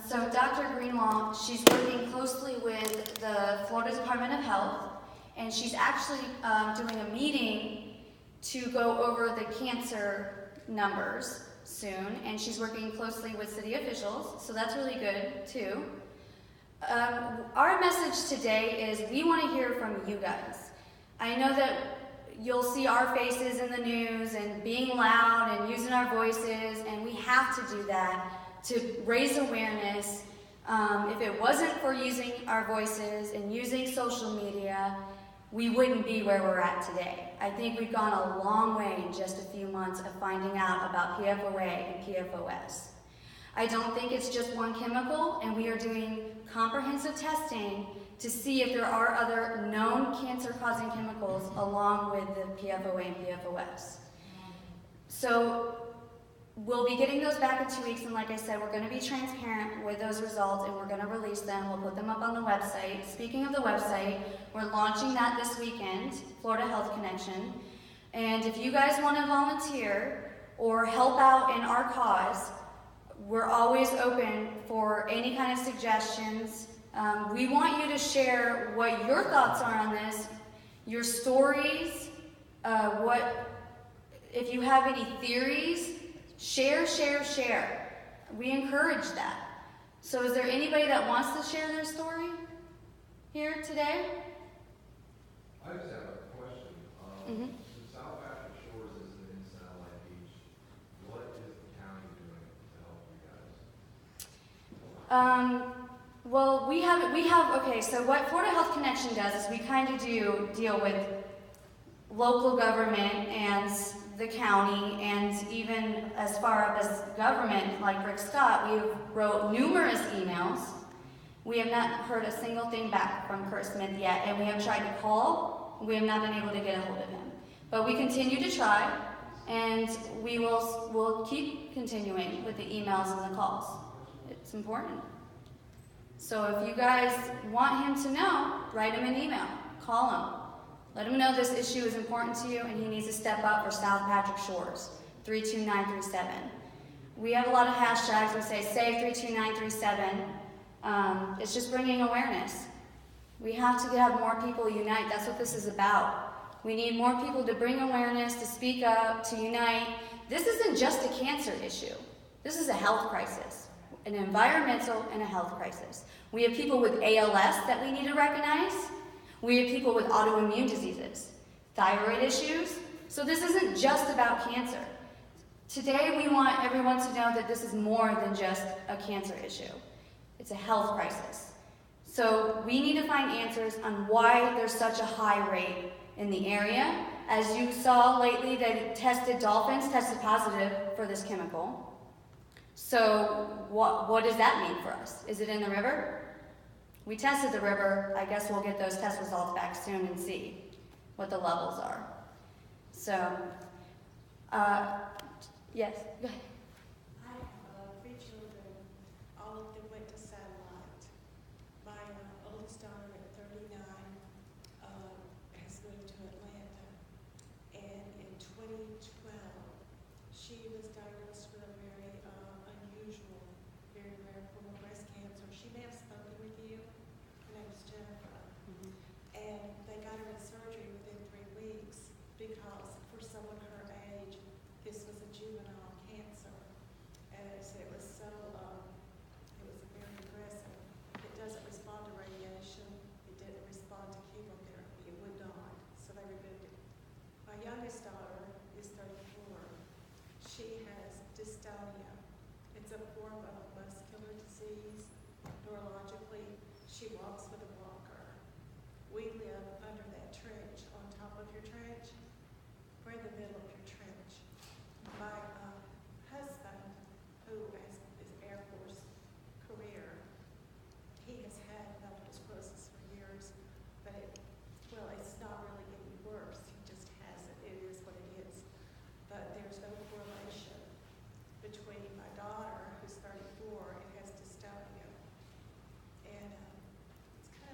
So Dr. Greenwald, she's working closely with the Florida Department of Health, and she's actually doing a meeting to go over the cancer numbers soon, and she's working closely with city officials, so that's really good too. Our message today is we want to hear from you guys. I know that you'll see our faces in the news and being loud and using our voices, and we have to do that to raise awareness. If it wasn't for using our voices and using social media, we wouldn't be where we're at today. I think we've gone a long way in just a few months of finding out about PFOA and PFOS. I don't think it's just one chemical, and we are doing comprehensive testing to see if there are other known cancer-causing chemicals along with the PFOA and PFOS. So we'll be getting those back in 2 weeks, and like I said, we're going to be transparent with those results, and we're going to release them. We'll put them up on the website. Speaking of the website, we're launching that this weekend, Florida Health Connection. And if you guys want to volunteer or help out in our cause, we're always open for any kind of suggestions. We want you to share what your thoughts are on this, your stories, if you have any theories. Share. We encourage that. So is there anybody that wants to share their story here today? I just have a question. The South Patrick Shores is in Satellite Beach. What is the county doing to help you guys? Well, we have, okay, so what Florida Health Connection does is we kind of deal with local government and the county, and even as far up as government, like Rick Scott. We wrote numerous emails. We have not heard a single thing back from Kurt Smith yet, and we have tried to call. We have not been able to get a hold of him. But we continue to try, and we'll keep continuing with the emails and the calls. It's important. So if you guys want him to know, write him an email, call him. Let him know this issue is important to you and he needs to step up for South Patrick Shores, 32937. We have a lot of hashtags. We say save 32937. It's just bringing awareness. We have to have more people unite. That's what this is about. We need more people to bring awareness, to speak up, to unite. This isn't just a cancer issue. This is a health crisis, an environmental and a health crisis. We have people with ALS that we need to recognize. We have people with autoimmune diseases, thyroid issues. So this isn't just about cancer. Today we want everyone to know that this is more than just a cancer issue. It's a health crisis. So we need to find answers on why there's such a high rate in the area. As you saw lately, dolphins tested positive for this chemical. So what does that mean for us? Is it in the river? We tested the river. I guess we'll get those test results back soon and see what the levels are. So, yes, go ahead. I have 3 children. All of them went to Satellite. My oldest daughter at 39 has moved to Atlanta. And in 2012, she was diagnosed with a very unusual, very rare form of breast cancer. She may have spoken with you. Her name is Jennifer. And they got her in surgery within 3 weeks because for someone her age, this was a juvenile cancer. And it was so, it was very aggressive. It doesn't respond to radiation. It didn't respond to chemotherapy. It would not. So they removed it. My youngest daughter is 34. She has dystonia. It's a form of muscular disease. Neurologically, she walks with a walker. We live under that trench, on top of your trench. We're in the middle of your trench. My husband, who has his Air Force career, he has had multiple sclerosis for years, but it's not really getting worse. He just has it. It is what it is. But there's no correlation between my daughter, who's 34, and has dystonia. And it's kind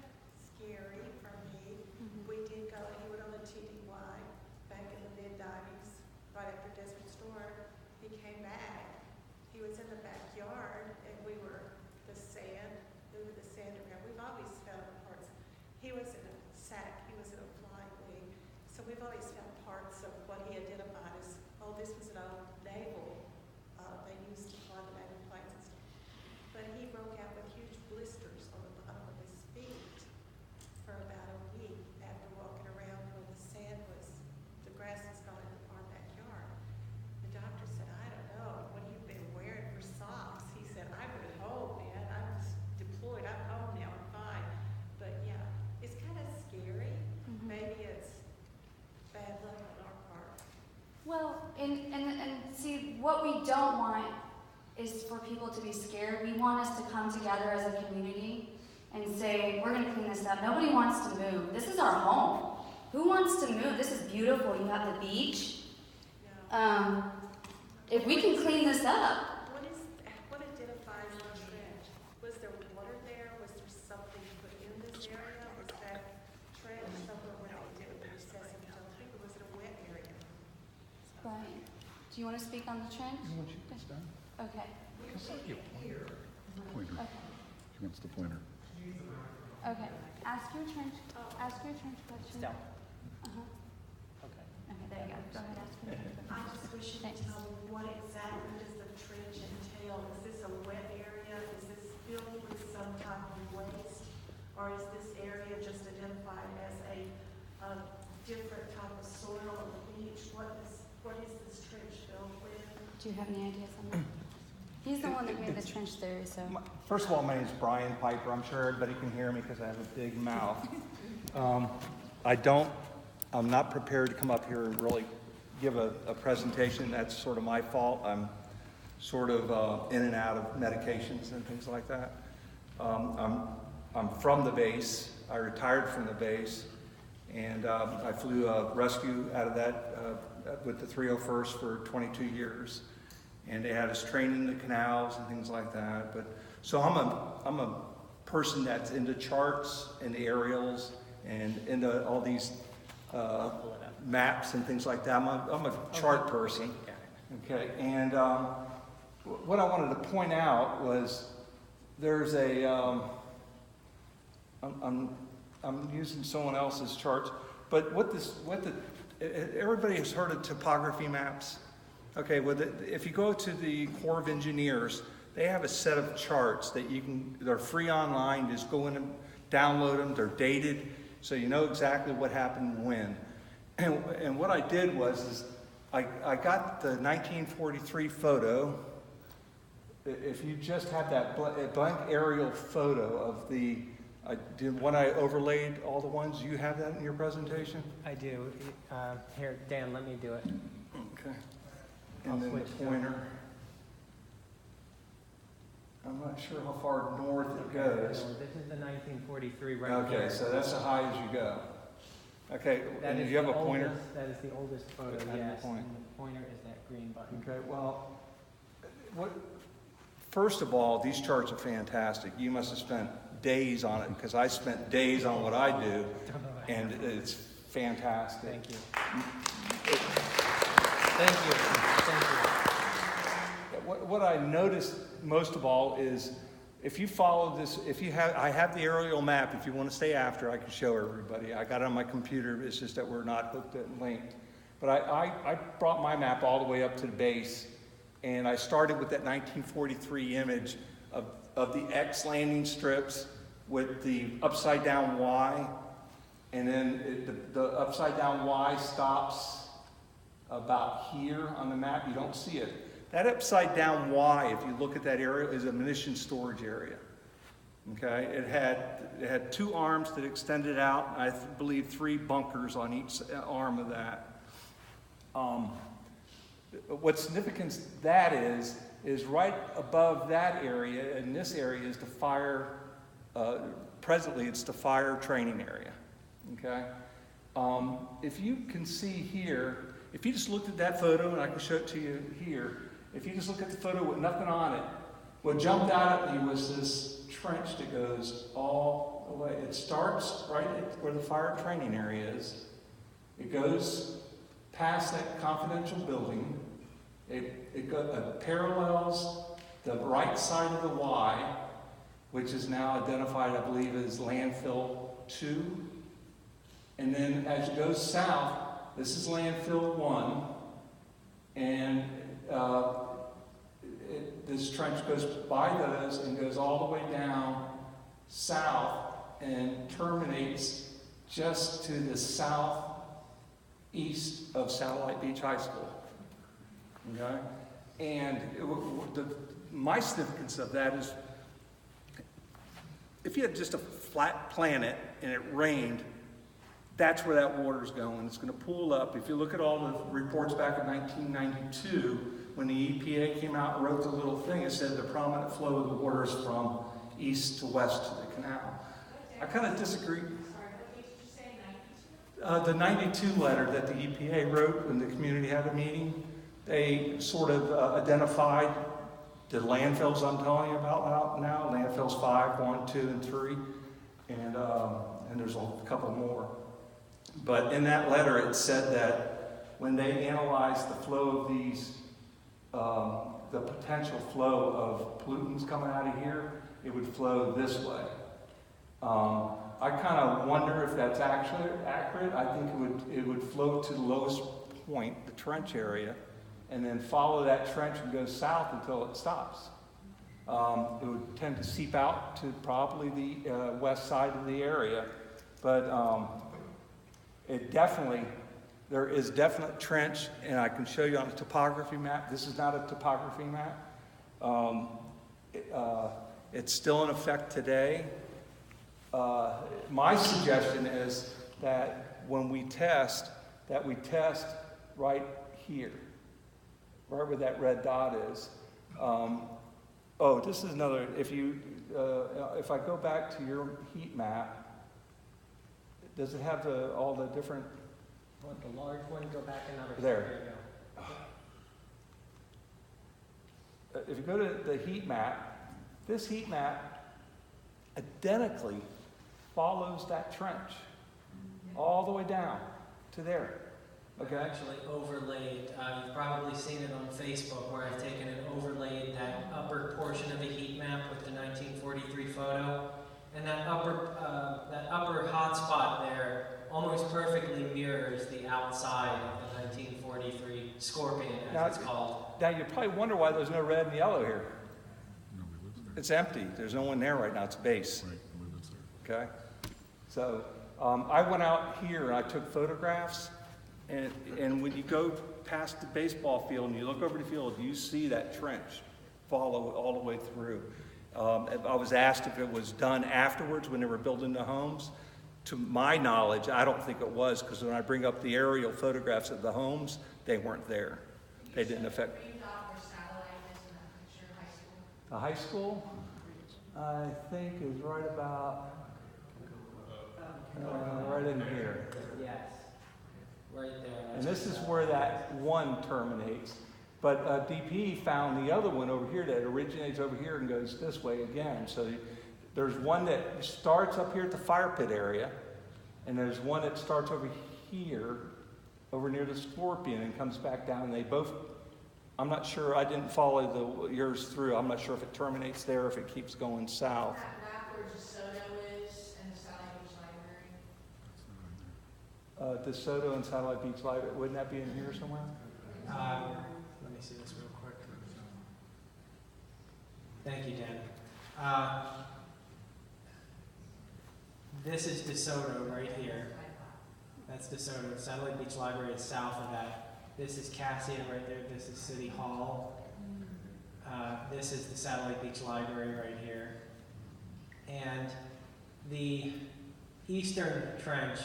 He was in a sack, he was in a flying wing. So we've always found parts of what he identified as, oh, this was an old naval, they used to fly the naval planes and stuff. But he broke out with huge blisters on the bottom of his feet for about a week after walking around when the grass was gone in our backyard. The doctor said, I don't know, what have you been wearing for socks? He said, I've been home, man. I was deployed. I'm home now. I'm fine. But yeah, it's kind of scary. Maybe it's bad luck on our part. Well, and see, what we don't want is for people to be scared. We want us to come together as a community and say, we're going to clean this up. Nobody wants to move. This is our home. Who wants to move? This is beautiful. You have the beach. Yeah. If we can clean this up. What identifies the trench? Was there water there? Was there something put in this area? Was that trench somewhere where they did recess and fell through? Or was it a wet area? Brian, do you want to speak on the trench? Okay. Pointer. Okay. She wants the pointer. Okay. Ask your trench question. Okay. Okay, there you go. Go ahead, ask your trench question. I just wish you could tell me what exactly does the trench entail? Is this a wet area? Is this filled with some type of waste? Or is this area just identified as a different type of soil on the beach? What is this trench filled with? Do you have any ideas on that? He's the one that made the trench theory, so. First of all, my name is Brian Piper. I'm sure everybody can hear me because I have a big mouth. I'm not prepared to come up here and really give a presentation. That's sort of my fault. I'm sort of in and out of medications and things like that. I'm from the base. I retired from the base, and I flew a rescue out of that with the 301st for 22 years. And they had us train in the canals and things like that. But so I'm a person that's into charts and aerials and into all these maps and things like that. I'm a chart person. Okay. And what I wanted to point out was there's a I'm using someone else's charts, but everybody has heard of topography maps. Okay, well, if you go to the Corps of Engineers, they have a set of charts that they're free online. Just go in and download them. They're dated, so you know exactly what happened when. And what I did was I got the 1943 photo. If you just have that blank aerial photo of when I overlaid all the ones, you have that in your presentation? I do. Here, Dan, let me do it. Okay. And then the pointer. I'm not sure how far north it goes. This is the 1943 right Okay, here. so that's as high as you go. Okay, That and is you have the a pointer? oldest- That is the oldest photo, At the yes. point. And the pointer is that green button. Okay, well, first of all, these charts are fantastic. You must have spent days on it, because I spent days on what I do, and it's fantastic. Thank you. Thank you. Thank you. What I noticed most of all is, if you follow this, I have the aerial map. If you want to stay after, I can show everybody. I got it on my computer. It's just that we're not hooked and linked. But I brought my map all the way up to the base, and I started with that 1943 image of the X landing strips with the upside down Y, and then the upside down Y stops about here on the map. You don't see it. That upside down Y, if you look at that area, is a munition storage area. Okay, it had two arms that extended out. I believe 3 bunkers on each arm of that. What's significant that is right above that area, and this area is the fire. Presently, it's the fire training area. Okay, if you can see here. If you just looked at that photo, and I can show it to you here, if you just look at the photo with nothing on it, what jumped out at me was this trench that goes all the way. It starts right at where the fire training area is. It goes past that confidential building. It parallels the right side of the Y, which is now identified, I believe, as landfill 2. And then as you go south, this is landfill 1. And this trench goes by those and goes all the way down south and terminates just to the southeast of Satellite Beach High School. Okay? And my significance of that is, if you had just a flat planet and it rained, that's where that water's going. It's going to pool up. If you look at all the reports back in 1992, when the EPA came out and wrote the little thing, it said the prominent flow of the waters from east to west to the canal. I kind of disagree. Sorry, what did you say, 92? The 92 letter that the EPA wrote when the community had a meeting, they sort of identified the landfills I'm telling you about now. Landfills 5, 1, 2, and 3, and there's a couple more. But in that letter, it said that when they analyzed the flow of these, the potential flow of pollutants coming out of here, it would flow this way. I kind of wonder if that's actually accurate. I think it would flow to the lowest point, the trench area, and then follow that trench and go south until it stops. It would tend to seep out to probably the west side of the area, but there is definite trench, and I can show you on a topography map. This is not a topography map. It's still in effect today. My suggestion is that when we test, that we test right here, right where that red dot is. This is another, if I go back to your heat map, does it have all the different? Want the large one? Go back another. There. You go. If you go to the heat map, this heat map identically follows that trench all the way down to there. Okay? I've actually overlaid, you've probably seen it on Facebook, where I've taken and overlaid that upper portion of the heat map with the 1943 photo. And that upper hot spot there almost perfectly mirrors the outside of the 1943 Scorpion, as it's called. Now you probably wonder why there's no red and yellow here. Nobody lives there. It's empty. There's no one there right now. It's base. Right, nobody lives there. Okay? So I went out here and I took photographs, and when you go past the baseball field and you look over the field, you see that trench follow all the way through. I was asked if it was done afterwards when they were building the homes. To my knowledge, I don't think it was, because when I bring up the aerial photographs of the homes, they weren't there. They didn't affect. The high school, I think, is right about right in here. Yes. Right there. And this is where that one terminates. But DP found the other one over here that originates over here and goes this way again. So there's one that starts up here at the fire pit area, and there's one that starts over here, over near the Scorpion, and comes back down. And they both, I'm not sure, I didn't follow yours through. I'm not sure if it terminates there, if it keeps going south. That map where DeSoto is and the Satellite Beach Library? DeSoto and Satellite Beach Library, wouldn't that be in here somewhere? Let me see this real quick. Thank you, Dan. This is DeSoto right here. That's DeSoto. Satellite Beach Library is south of that. This is Cassia right there. This is City Hall. This is the Satellite Beach Library right here. And the eastern trench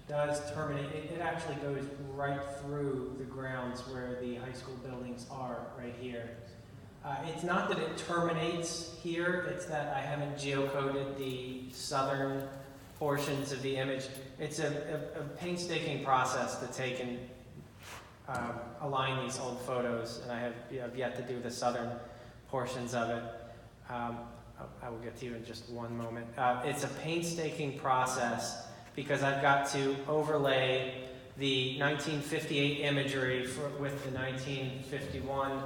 does terminate. It actually goes right through the grounds where the high school buildings are right here. It's not that it terminates here, it's that I haven't geocoded the southern portions of the image. It's a painstaking process to take and align these old photos, and I have yet to do the southern portions of it. I will get to you in just one moment. It's a painstaking process because I've got to overlay the 1958 imagery with the 1951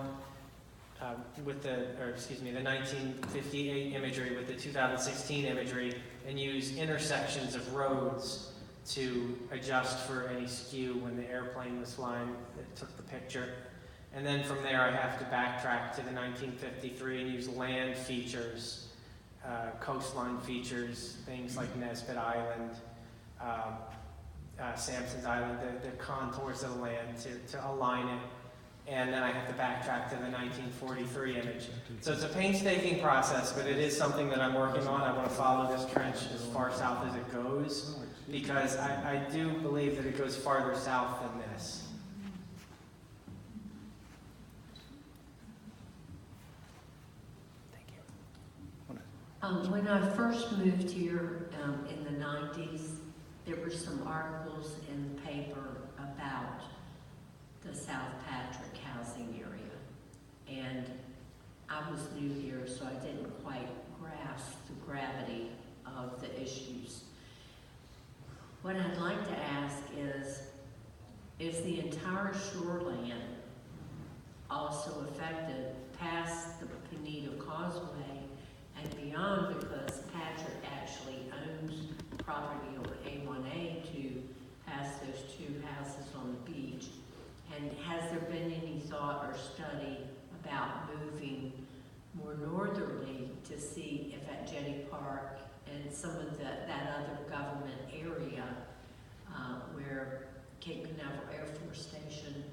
with the 1958 imagery with the 2016 imagery, and use intersections of roads to adjust for any skew when the airplane was flying that took the picture. And then from there I have to backtrack to the 1953 and use land features, coastline features, things like Nesbitt Island, Sampson's Island, the contours of the land to align it. And then I have to backtrack to the 1943 image. So it's a painstaking process, but it is something that I'm working on. I want to follow this trench as far south as it goes, because I do believe that it goes farther south than this. Thank you. When I first moved here in the 90s, there were some articles in the paper about the South Patrick housing area. And I was new here, so I didn't quite grasp the gravity of the issues. What I'd like to ask is the entire shoreline also affected past the Pineda Causeway and beyond, because Patrick actually owns property on A1A to pass those two houses on the beach? And has there been any thought or study about moving more northerly to see if at Jetty Park and some of that other government area where Cape Canaveral Air Force Station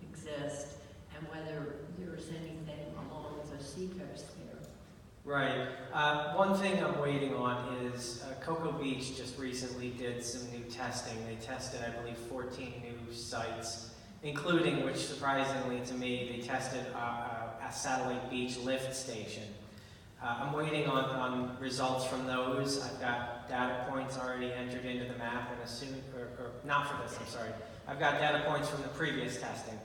exists, and whether there's anything along the seacoast there? Right. One thing I'm waiting on is Cocoa Beach just recently did some new testing. They tested, I believe, 14 new sites, including, which surprisingly to me, they tested a satellite beach lift station. I'm waiting on results from those. I've got data points already entered into the map, and or not for this, I'm sorry. I've got data points from the previous testing.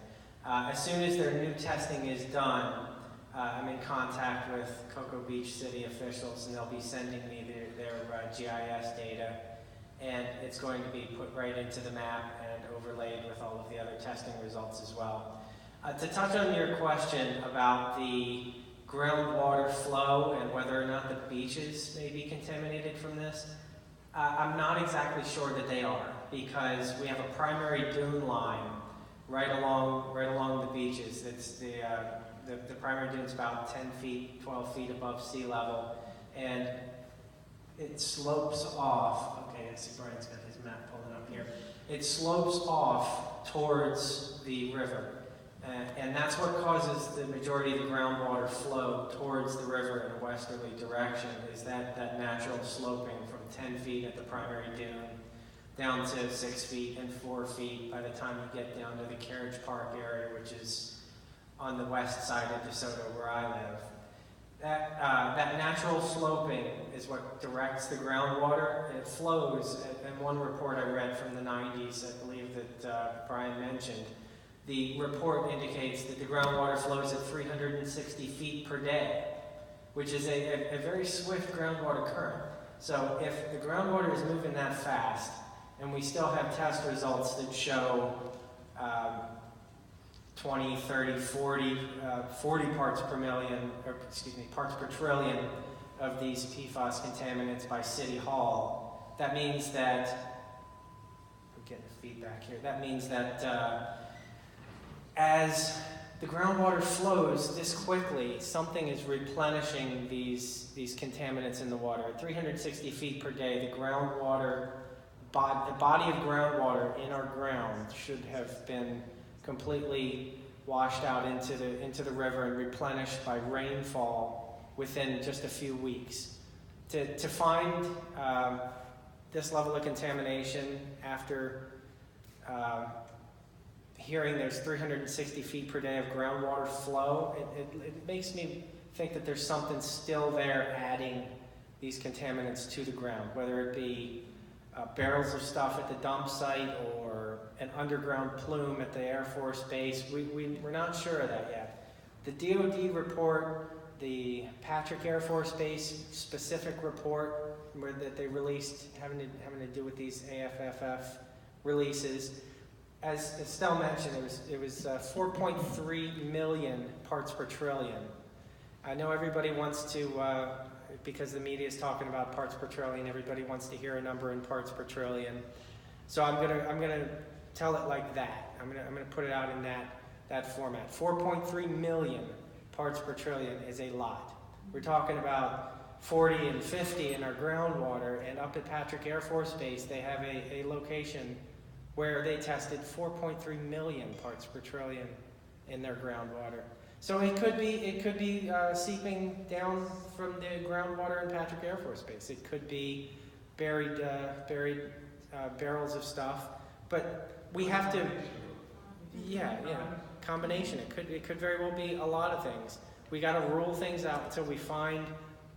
As soon as their new testing is done, I'm in contact with Cocoa Beach city officials, and they'll be sending me their GIS data, and it's going to be put right into the map and overlaid with all of the other testing results as well. To touch on your question about the groundwater flow and whether or not the beaches may be contaminated from this, I'm not exactly sure that they are, because we have a primary dune line right along the beaches. It's the primary dune is about 10 feet, 12 feet above sea level, and it slopes off. Okay, I see Brian's got his map pulling up here. It slopes off towards the river, and that's what causes the majority of the groundwater flow towards the river in a westerly direction, is that natural sloping from 10 feet at the primary dune down to 6 feet and 4 feet by the time you get down to the Carriage Park area, which is on the west side of DeSoto where I live. That natural sloping is what directs the groundwater. It flows. In one report I read from the 90s, I believe that Brian mentioned, the report indicates that the groundwater flows at 360 feet per day, which is a very swift groundwater current. So if the groundwater is moving that fast, and we still have test results that show 20, 30, 40 parts per million, or excuse me, parts per trillion of these PFAS contaminants by City Hall. That means that, I'm getting feedback here, that means that as the groundwater flows this quickly, something is replenishing these contaminants in the water. At 360 feet per day, the groundwater, the body of groundwater in our ground should have been completely washed out into the river and replenished by rainfall within just a few weeks. To find this level of contamination after hearing there's 360 feet per day of groundwater flow, it makes me think that there's something still there adding these contaminants to the ground, whether it be barrels of stuff at the dump site or an underground plume at the Air Force Base. We're not sure of that yet. The DoD report, the Patrick Air Force Base specific report that they released having to do with these AFFF releases, as Estelle mentioned, it was 4.3 million parts per trillion. I know everybody wants to, because the media is talking about parts per trillion, everybody wants to hear a number in parts per trillion. So I'm gonna tell it like that. I'm gonna put it out in that format. 4.3 million parts per trillion is a lot. We're talking about 40 and 50 in our groundwater, and up at Patrick Air Force Base, they have a location where they tested 4.3 million parts per trillion in their groundwater. So it could be seeping down from the groundwater in Patrick Air Force Base. It could be buried barrels of stuff, but we have to, combination. It could very well be a lot of things. We got to rule things out until we find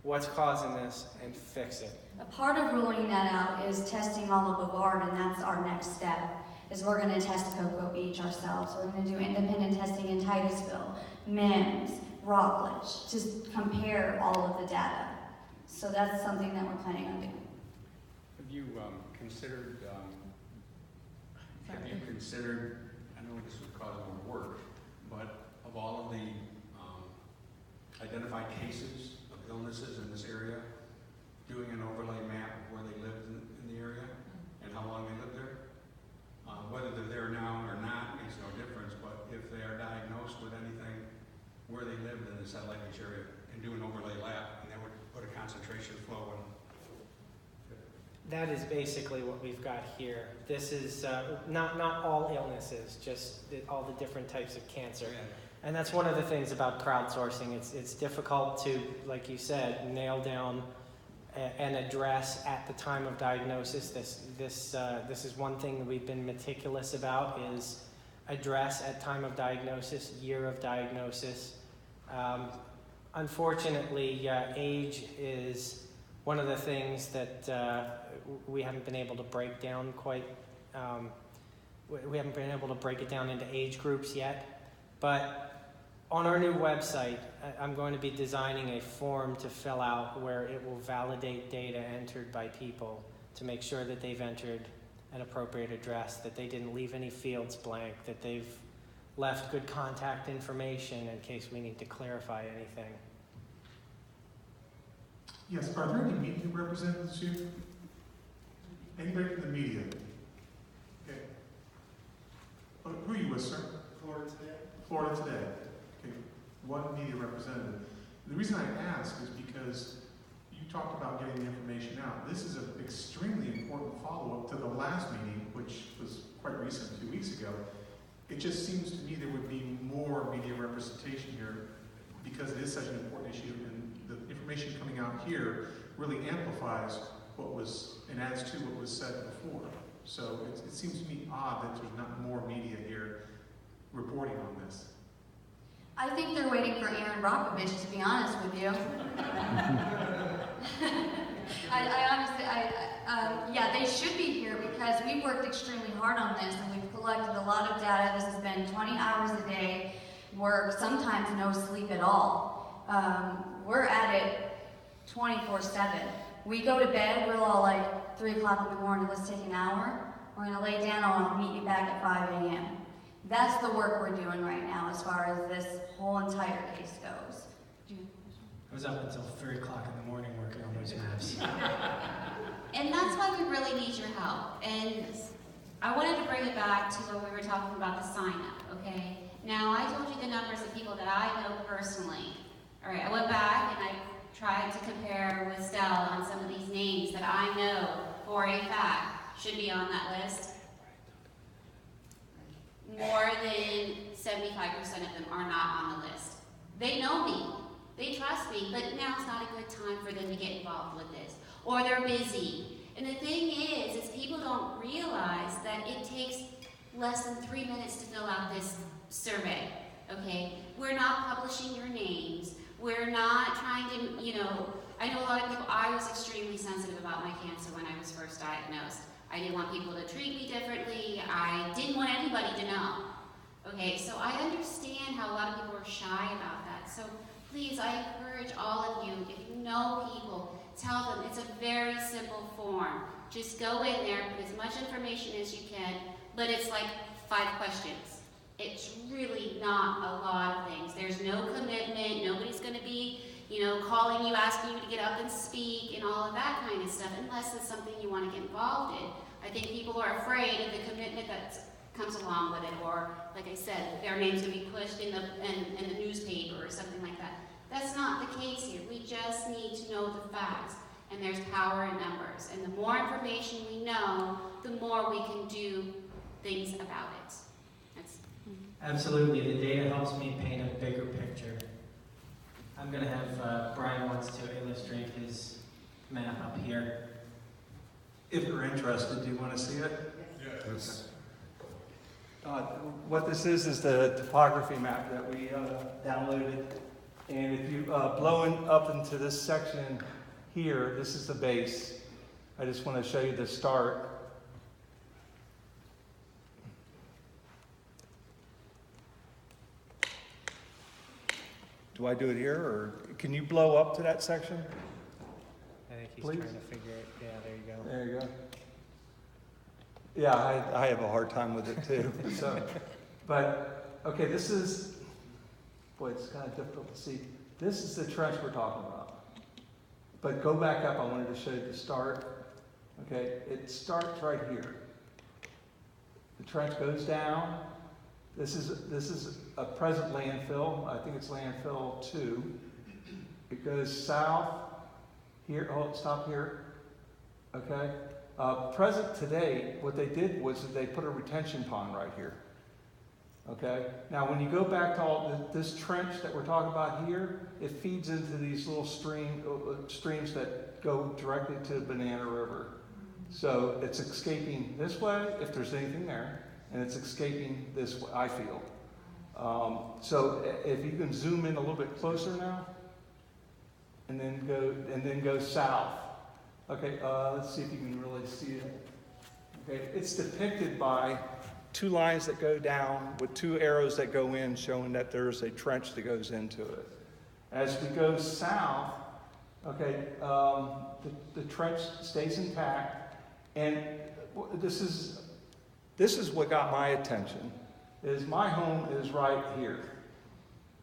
what's causing this and fix it. A part of ruling that out is testing all of Bavard, and that's our next step. Is we're going to test Cocoa Beach ourselves. We're going to do independent testing in Titusville, Mims, Rockledge, to compare all of the data. So that's something that we're planning on doing. Have you considered, I know this would cause more work, but of all of the identified cases of illnesses in this area, doing an overlay map of where they lived in the area and how long they lived there? Whether they're there now or not makes no difference, but if they are diagnosed with anything, where they lived in the satellite beach area, and do an overlay lab, and that would put a concentration flow in. That is basically what we've got here. This is not all illnesses, just all the different types of cancer. And that's one of the things about crowdsourcing. It's difficult to, like you said, nail down and address at the time of diagnosis. This is one thing that we've been meticulous about, is address at time of diagnosis, year of diagnosis. Unfortunately, age is one of the things that we haven't been able to break down quite. We haven't been able to break it down into age groups yet, but on our new website, I'm going to be designing a form to fill out where it will validate data entered by people to make sure that they've entered an appropriate address, that they didn't leave any fields blank, that they've left good contact information in case we need to clarify anything. Yes, are there any media representatives here? Anybody from the media? Okay. Who are you with, sir? Florida Today. Florida Today. Okay, one media representative. The reason I ask is because you talked about getting the information out. This is an extremely important follow-up to the last meeting, which was quite recent, 2 weeks ago. It just seems to me there would be more media representation here because it is such an important issue, and the information coming out here really amplifies what was and adds to what was said before. So it seems to me odd that there's not more media here reporting on this. I think they're waiting for Aaron Brockovich, to be honest with you. I honestly, yeah, they should be here because we've worked extremely hard on this and we've collected a lot of data. This has been 20 hours a day work, sometimes no sleep at all. We're at it 24/7. We go to bed, we're all like 3 o'clock in the morning, let's take an hour. We're gonna lay down and I'll meet you back at 5 a.m. That's the work we're doing right now as far as this whole entire case goes. I was up until 3 o'clock in the morning working on those maps. And that's why we really need your help. And I wanted to bring it back to when we were talking about the sign-up, okay? Now, I told you the numbers of people that I know personally. All right, I went back and I tried to compare with Stella on some of these names that I know for a fact should be on that list. More than 75% of them are not on the list. They know me, they trust me, but now it's not a good time for them to get involved with this. Or they're busy. And the thing is people don't realize that it takes less than 3 minutes to fill out this survey, okay? We're not publishing your names. We're not trying to, I know a lot of people, I was extremely sensitive about my cancer when I was first diagnosed. I didn't want people to treat me differently. I didn't want anybody to know. Okay, so I understand how a lot of people are shy about that. So please, I encourage all of you, if you know people, tell them it's a very simple form. Just go in there, put as much information as you can, but it's like 5 questions. It's really not a lot of things. There's no commitment. Nobody's going to be, calling you, asking you to get up and speak and all of that kind of stuff, unless it's something you want to get involved in. I think people are afraid of the commitment that comes along with it, or, like I said, their names going to be pushed in the newspaper or something like that. That's not the case here. We just need to know the facts, and there's power in numbers. And the more information we know, the more we can do things about it. Absolutely, the data helps me paint a bigger picture. I'm going to have Brian wants to illustrate his map up here. If you're interested, do you want to see it? Yes. What this is the topography map that we downloaded. And if you blow up into this section here, this is the base. I just want to show you the start. Do I do it here, or can you blow up to that section? I think he's Please? trying to figure it. Yeah, there you go. There you go. Yeah, I have a hard time with it too. So, but okay, this is, boy, it's kind of difficult to see. This is the trench we're talking about. But go back up. I wanted to show you the start. Okay, it starts right here. The trench goes down. This is a present landfill. I think it's landfill 2. It goes south here. Oh, stop here. Okay. Present today, what they did was that they put a retention pond right here. Okay. Now, when you go back to all this trench that we're talking about here, it feeds into these little streams that go directly to the Banana River. So it's escaping this way, if there's anything there, and it's escaping this way, I feel. So if you can zoom in a little bit closer now, and then go south. Okay, let's see if you can really see it. Okay, it's depicted by 2 lines that go down with 2 arrows that go in, showing that there's a trench that goes into it. As we go south, okay, the trench stays intact, and this is what got my attention. Is my home is right here,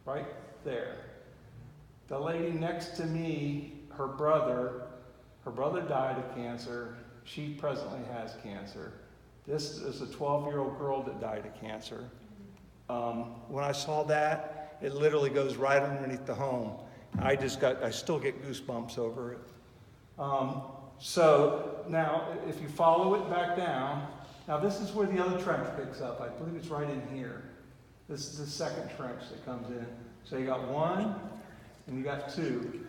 right there. The lady next to me, her brother died of cancer. She presently has cancer. This is a 12-year-old girl that died of cancer. When I saw that, it literally goes right underneath the home. I still get goosebumps over it. So now, if you follow it back down, now this is where the other trench picks up. I believe it's right in here. This is the second trench that comes in. So you got 1, and you got 2.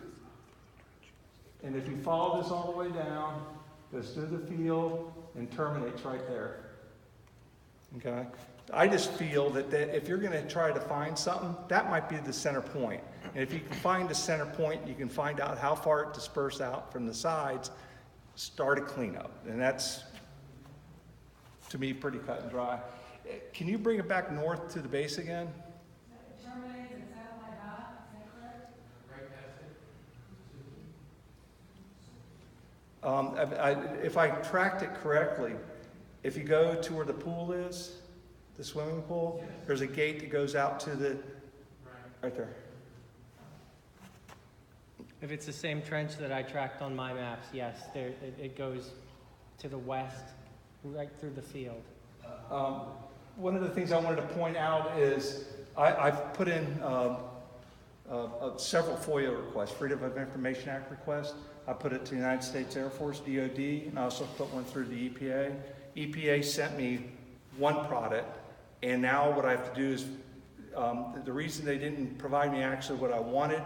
And if you follow this all the way down, goes through the field and terminates right there. Okay? I just feel that if you're going to try to find something, that might be the center point. And if you can find the center point, you can find out how far it dispersed out from the sides, start a cleanup. And that's, to me, pretty cut and dry. Can you bring it back north to the base again? Terminates and satellite hot, is that correct? Right past it. If I tracked it correctly, if you go to where the pool is, the swimming pool, there's a gate that goes out to the, right there. If it's the same trench that I tracked on my maps, yes, it goes to the west, right through the field. One of the things I wanted to point out is I've put in several FOIA requests, Freedom of Information Act requests. I put it to the United States Air Force, DOD, and I also put one through the EPA. EPA sent me one product, and now what I have to do is, the reason they didn't provide me actually what I wanted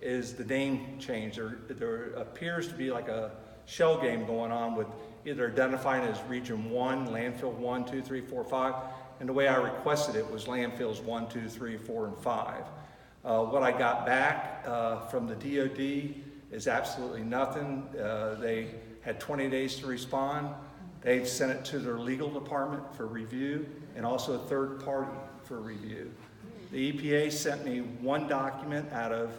is the name change. There appears to be like a shell game going on with either identifying as Region 1, Landfill 1, 2, 3, 4, 5, and the way I requested it was landfills 1, 2, 3, 4, and 5. What I got back from the DOD is absolutely nothing. They had 20 days to respond. They've sent it to their legal department for review and also a third party for review. The EPA sent me one document out of,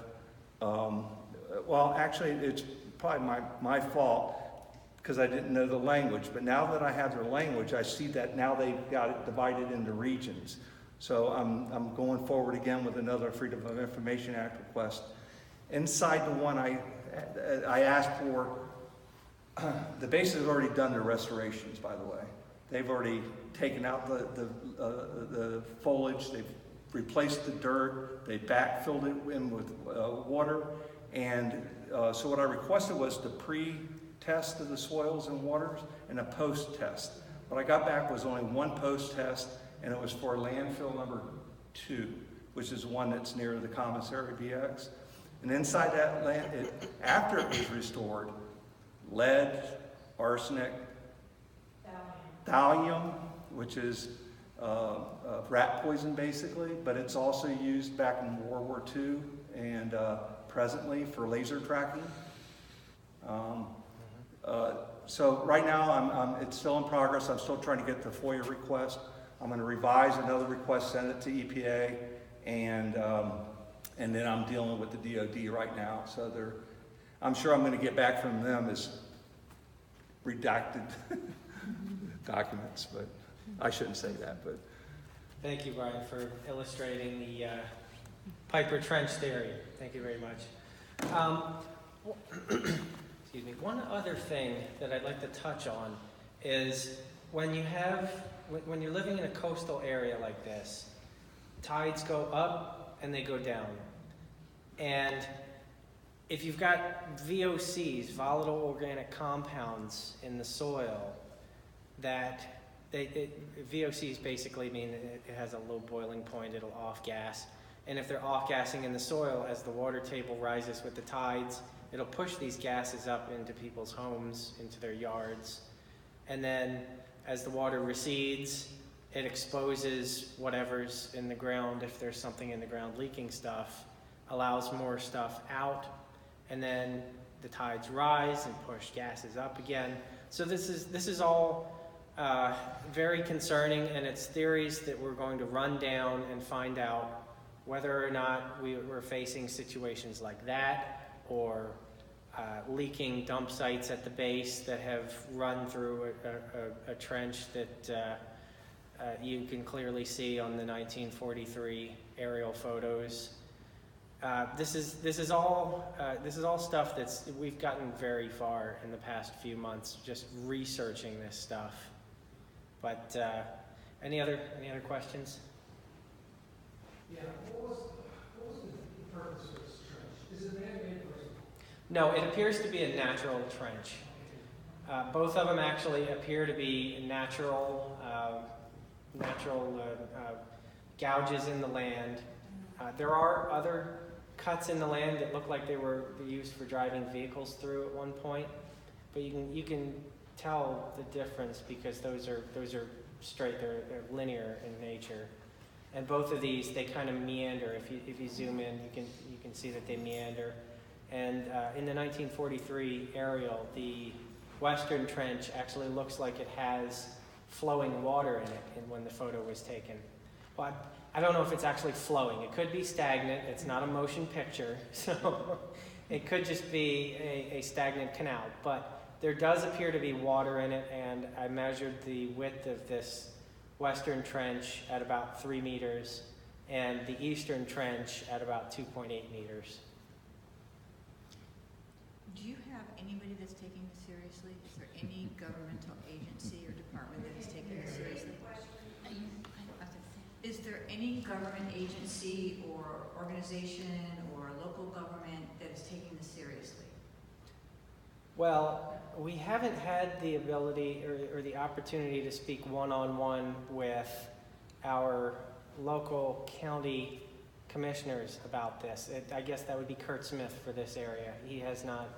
well, actually, it's probably my fault. because I didn't know the language. But now that I have their language, I see that now they've got it divided into regions. So I'm going forward again with another Freedom of Information Act request. Inside the one I asked for, the base has already done their restorations, by the way. They've already taken out the foliage, they've replaced the dirt, they backfilled it in with water, and so what I requested was the pre-test of the soils and waters and a post-test. What I got back was only one post-test, and it was for landfill number 2, which is one that's near the commissary BX. And inside that land, after it was restored, lead, arsenic, thallium, which is rat poison basically, but it's also used back in World War II and presently for laser tracking. So right now it's still in progress. I'm still trying to get the FOIA request. I'm going to revise another request, send it to EPA, and then I'm dealing with the DOD right now. So I'm sure I'm going to get back from them as redacted documents, but I shouldn't say that. But Thank you, Brian, for illustrating the Piper Trench theory. Thank you very much. Excuse me. One other thing that I'd like to touch on is when you're living in a coastal area like this, tides go up and they go down. And if you've got VOCs, volatile organic compounds, in the soil, that VOCs basically mean that it has a low boiling point, it'll off-gas. And if they're off-gassing in the soil, as the water table rises with the tides, it'll push these gases up into people's homes, into their yards. And then as the water recedes, it exposes whatever's in the ground, if there's something in the ground leaking stuff, allows more stuff out, and then the tides rise and push gases up again. So this is all very concerning, and it's theories that we're going to run down and find out whether or not we're facing situations like that, or leaking dump sites at the base that have run through a trench that you can clearly see on the 1943 aerial photos. This is all stuff we've gotten very far in the past few months just researching this stuff. But any other questions? Yeah, what was the purpose of this trench? Is it man-made or? No, it appears to be a natural trench. Both of them actually appear to be natural gouges in the land. There are other cuts in the land that look like they were used for driving vehicles through at one point, but you can tell the difference because those are straight, they're linear in nature. And both of these, they kind of meander. If you zoom in, you can see that they meander. And in the 1943 aerial, the western trench actually looks like it has flowing water in it when the photo was taken. Well, I don't know if it's actually flowing. It could be stagnant. It's not a motion picture, so it could just be a stagnant canal. But there does appear to be water in it, and I measured the width of this western trench at about 3 meters, and the eastern trench at about 2.8 meters. Do you have anybody that's taking this seriously? Is there any governmental agency or department that is taking this seriously? Is there any government agency or organization or local government that is taking this seriously? Well, we haven't had the ability or the opportunity to speak one-on-one with our local county commissioners about this. I guess that would be Kurt Smith for this area. He has not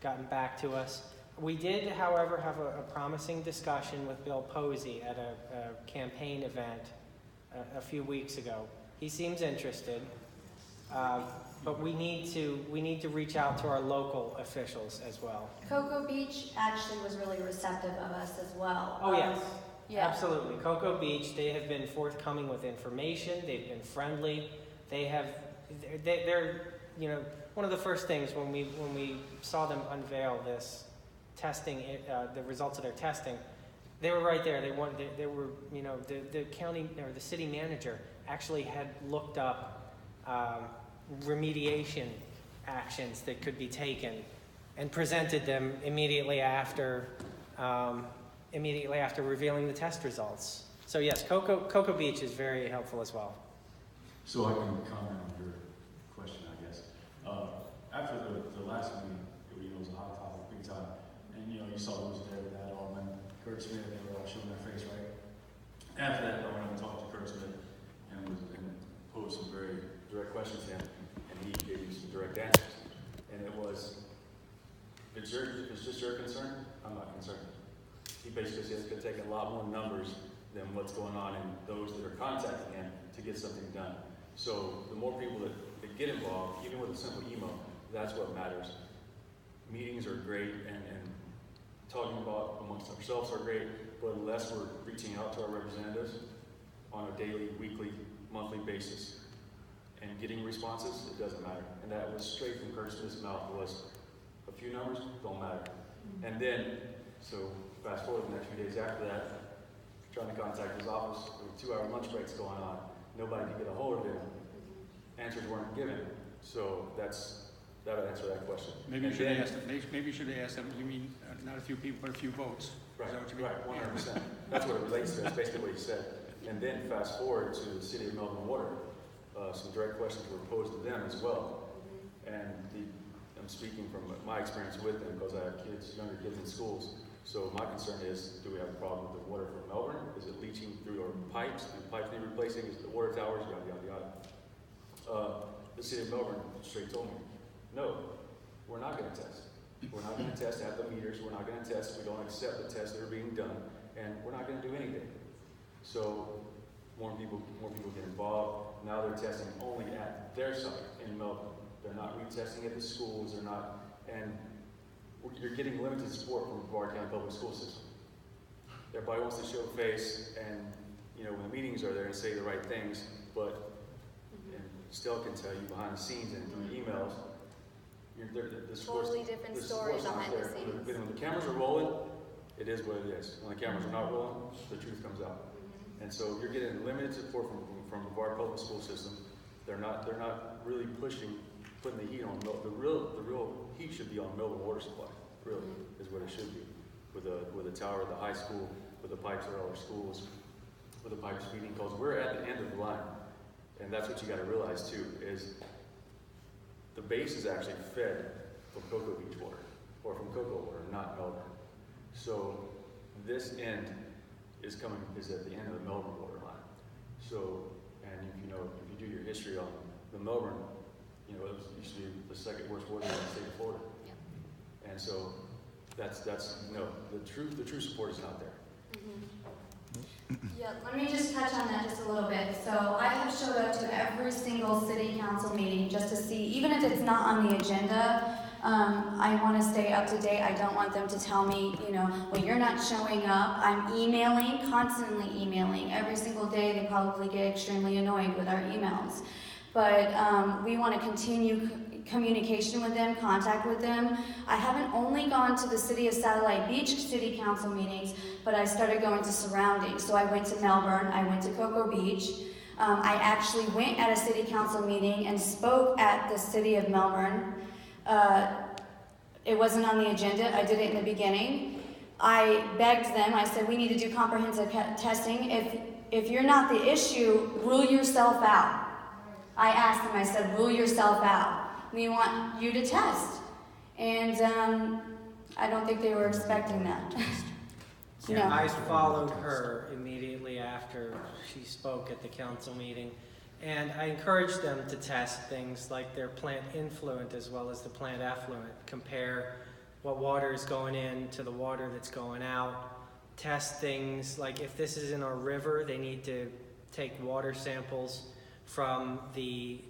gotten back to us. We did, however, have a promising discussion with Bill Posey at a campaign event a few weeks ago. He seems interested, but we need to reach out to our local officials as well. Cocoa Beach actually was really receptive of us as well. Oh yes, yeah. Absolutely. Cocoa Beach, they have been forthcoming with information. They've been friendly. They're one of the first things when we saw them unveil this testing, the results of their testing, they were right there. They were, you know, the county or the city manager actually had looked up remediation actions that could be taken and presented them immediately after revealing the test results. So yes, Cocoa Beach is very helpful as well. So I can comment on your question, I guess. After the last meeting, you know, it was a hot topic, big time, and you know, you saw who was there with that, Alderman Kurt Smith, they were all showing their face, right? After that, I went and talked to Kurt Smith and posed some very direct questions to him, and he gave you some direct answers. And it was, if it's just your concern, I'm not concerned. He basically said it's going to take a lot more numbers than what's going on in those that are contacting him to get something done. So the more people that get involved, even with a simple email, that's what matters. Meetings are great, and talking about amongst ourselves are great, but unless we're reaching out to our representatives on a daily, weekly, monthly basis and getting responses, it doesn't matter. And that was straight from Kurt Smith's mouth, was a few numbers don't matter. And then, so fast forward the next few days after that, trying to contact his office, there were 2-hour lunch breaks going on. Nobody could get a hold of him. Answers weren't given. So that would answer that question. Maybe you should have asked them. Maybe you should have asked them. You mean not a few people, but a few votes? Right. Is that what you mean? Right. 100%. That's what it relates to. That's basically what he said. And then fast forward to the city of Melbourne Water. Some direct questions were posed to them as well. And I'm speaking from my experience with them because I have kids, younger kids in schools. So my concern is, do we have a problem with the water from Melbourne? Is it leaching through our pipes? Do pipes need replacing? Is it the water towers? Yada, yada, yada. The city of Melbourne straight told me, no, we're not going to test. We're not going to test at the meters. We're not going to test. We don't accept the tests that are being done. And we're not going to do anything. So more people get involved. Now they're testing only at their site in Melbourne. They're not retesting at the schools. They're not, and you're getting limited support from the Brevard County Public School System. Everybody wants to show face, and you know, when the meetings are there and say the right things, but and still can tell you behind the scenes and through emails, the Totally different story behind the scenes. When the cameras are rolling, it is what it is. When the cameras are not rolling, the truth comes out. And so you're getting limited support from the Brevard Public School System. They're not really putting the heat on. The real heat should be on Melbourne Water Supply. Really, is what it should be. With the tower at the high school, with the pipes at all our schools, with the pipes feeding, because we're at the end of the line. And that's what you got to realize too, is the base is actually fed from Cocoa Beach water, or from Cocoa water, not Melbourne. So this end is at the end of the Melbourne water line. So, and if you do your history on the Melbourne, you know, it used to be the second worst water in the state of Florida. Yeah. And so that's the true support is not there. Yeah, let me just touch on that just a little bit. So I have showed up to every single city council meeting just to see, even if it's not on the agenda, I want to stay up to date. I don't want them to tell me, you know, well, you're not showing up. I'm emailing, constantly emailing. Every single day they probably get extremely annoyed with our emails. But we want to continue communication with them, contact with them. I haven't only gone to the City of Satellite Beach City Council meetings, but I started going to surroundings. So I went to Melbourne, I went to Cocoa Beach. I actually went at a City Council meeting and spoke at the City of Melbourne. It wasn't on the agenda, I did it in the beginning. I begged them, I said, we need to do comprehensive testing. If you're not the issue, rule yourself out. I asked them, I said, rule yourself out. We want you to test. And I don't think they were expecting that. Yeah, No. I followed her immediately after she spoke at the council meeting. And I encouraged them to test things like their plant influent as well as the plant effluent. Compare what water is going in to the water that's going out. Test things like if this is in a river, they need to take water samples from the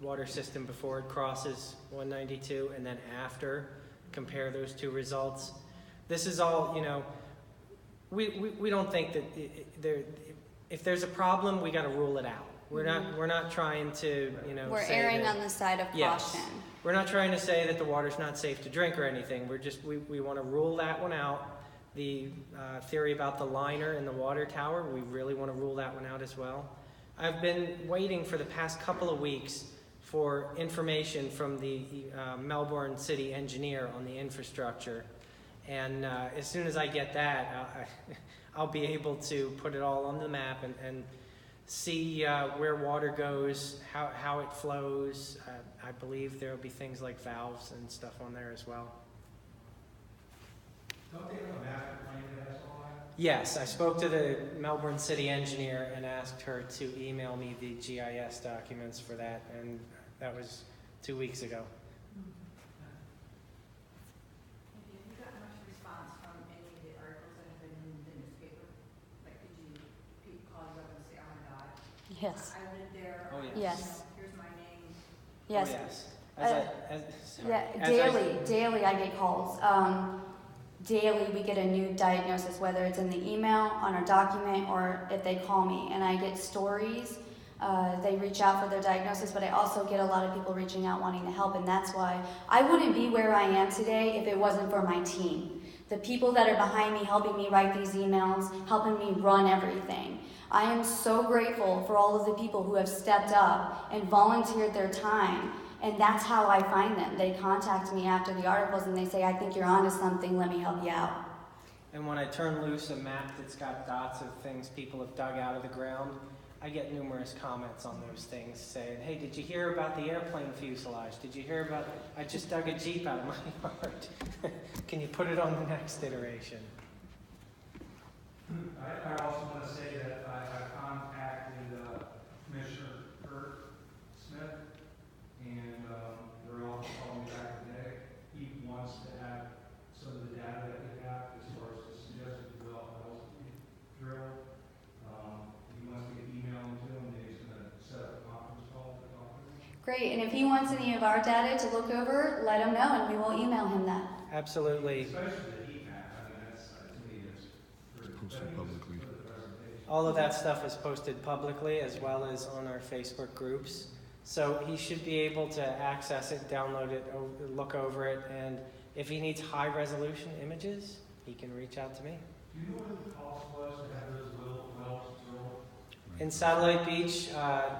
water system before it crosses 192 and then after, compare those two results. This is all, you know, we don't think that if there's a problem, we got to rule it out. We're not trying to, you know, We're say erring that- on the side of Yes. caution. We're not trying to say that the water's not safe to drink or anything. We want to rule that one out. The theory about the liner in the water tower, we really want to rule that one out as well. I've been waiting for the past couple of weeks for information from the Melbourne city engineer on the infrastructure. And as soon as I get that, I'll be able to put it all on the map and see where water goes, how it flows. I believe there will be things like valves and stuff on there as well. Don't they have a master plan that has all that? Yes, I spoke to the Melbourne city engineer and asked her to email me the GIS documents for that, and that was 2 weeks ago. Have you gotten much response from any of the articles that have been in the newspaper? Like, did people call you up and say, oh my God, Yes. I lived there. Oh, yes. you Yes. know, here's my name. Yes. Oh, yes. Daily I get calls. Daily we get a new diagnosis, whether it's in the email, on our document, or if they call me. And I get stories. They reach out for their diagnosis, but I also get a lot of people reaching out wanting to help. And that's why I wouldn't be where I am today if it wasn't for my team. The people that are behind me helping me write these emails, helping me run everything. I am so grateful for all of the people who have stepped up and volunteered their time. And that's how I find them. They contact me after the articles and they say, I think you're onto something, let me help you out. And when I turn loose a map that's got dots of things people have dug out of the ground, I get numerous comments on those things saying, hey, did you hear about the airplane fuselage? Did you hear about, I just dug a Jeep out of my yard. Can you put it on the next iteration? I also want to say that I contacted Commissioner Kurt Smith, and they're all calling me back today. He wants to have some of the data that we have as far as the suggested wells drill. He wants me to email them to him, and he's going to set up a conference call to talk to him. Great, and if he wants any of our data to look over, let him know and we will email him that. Absolutely. Especially the heat map, I mean, that's, to me, that's pretty. Posted publicly. For the presentation. All of that stuff is posted publicly as well as on our Facebook groups. So he should be able to access it, download it, look over it, and if he needs high resolution images, he can reach out to me. Do you know what the cost was to have those wells drilled? In Satellite Beach,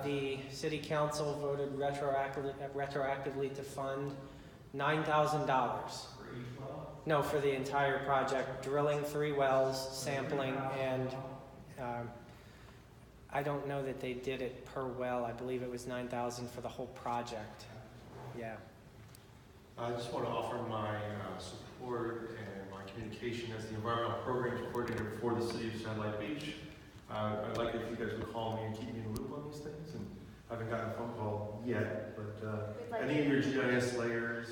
the city council voted retroactively to fund $9,000. For each well? No, for the entire project, drilling 3 wells, sampling, and I don't know that they did it per well. I believe it was $9,000 for the whole project. Yeah. I just want to offer my support and my communication as the environmental programs coordinator for the city of Satellite Beach. I'd like it if you guys would call me and keep me in the loop on these things. And I haven't gotten a phone call yet, but any of your GIS layers,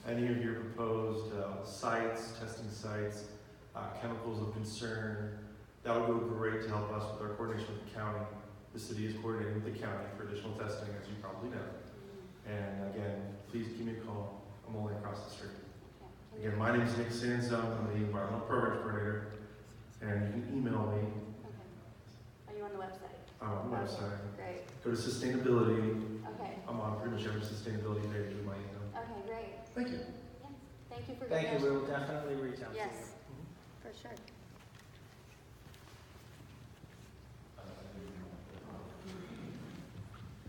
any of your proposed sites, testing sites, chemicals of concern, that would go great to help us with our coordination with the county. The city is coordinating with the county for additional testing, as you probably know. And again, please give me a call. I'm only across the street. Again, my name is Nick Sanzone. I'm the environmental programs coordinator. And you can email me. Okay. Are you on the website? I'm on the website. Great. Go to sustainability. Okay. I'm on pretty much every sustainability page with my email. Okay, great. Thank you. Yeah. Thank you for Thank you. being We here. will definitely reach out to you. Yes, for sure.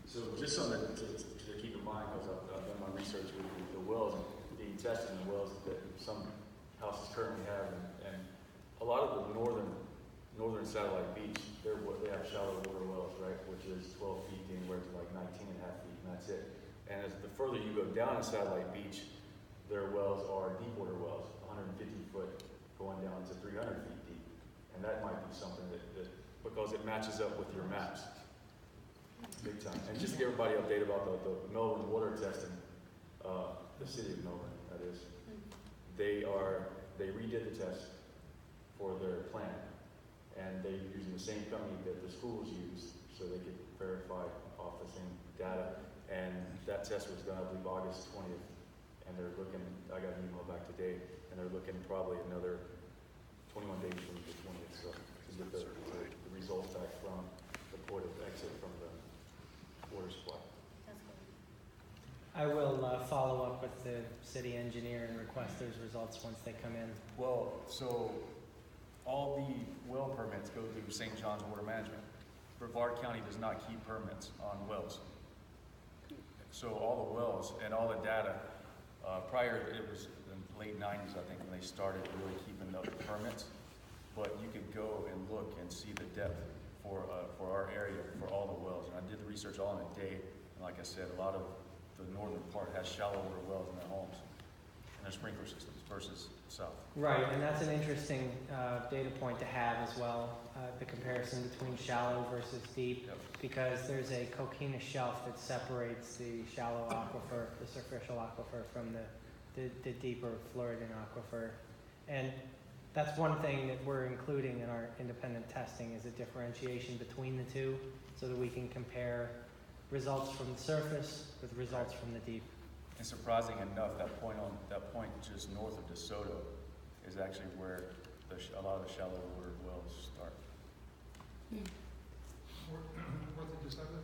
So just something to keep in mind, because I've done my research with the wells, the testing the wells that some houses currently have, and a lot of the northern Satellite Beach, they have shallow water wells, right, which is 12 feet anywhere to like 19 and a half feet, and that's it. And as the further you go down in Satellite Beach, their wells are deep water wells, 150 foot going down to 300 feet deep. And that might be something that because it matches up with your maps. Big time. And just to get everybody updated about the Melbourne water testing, the city of Melbourne, that is, they redid the test for their plan, and they're using the same company that the schools use, so they could verify off the same data. And that test was done, I believe, August 20th, and they're looking. I got an email back today, and they're looking probably another 21 days from the 20th, so to get the results back from the port of exit from the water supply. That's good. I will follow up with the city engineer and request those results once they come in. Well, so all the well permits go through St. John's Water Management. Brevard County does not keep permits on wells. So all the wells and all the data, prior, it was in the late 90s, I think, when they started really keeping up the permits. But you could go and look and see the depth for our area, for all the wells. And I did the research all in a day. And like I said, a lot of the northern part has shallow water wells in their homes and their sprinkler systems versus south. Right, and that's an interesting data point to have as well, the comparison between shallow versus deep, Yep. because there's a coquina shelf that separates the shallow aquifer, the superficial aquifer, from the deeper Floridan aquifer. And that's one thing that we're including in our independent testing, is a differentiation between the two, so that we can compare results from the surface with results from the deep. And surprising enough, that point just north of DeSoto is actually where a lot of the shallow water wells start. North of DeSoto?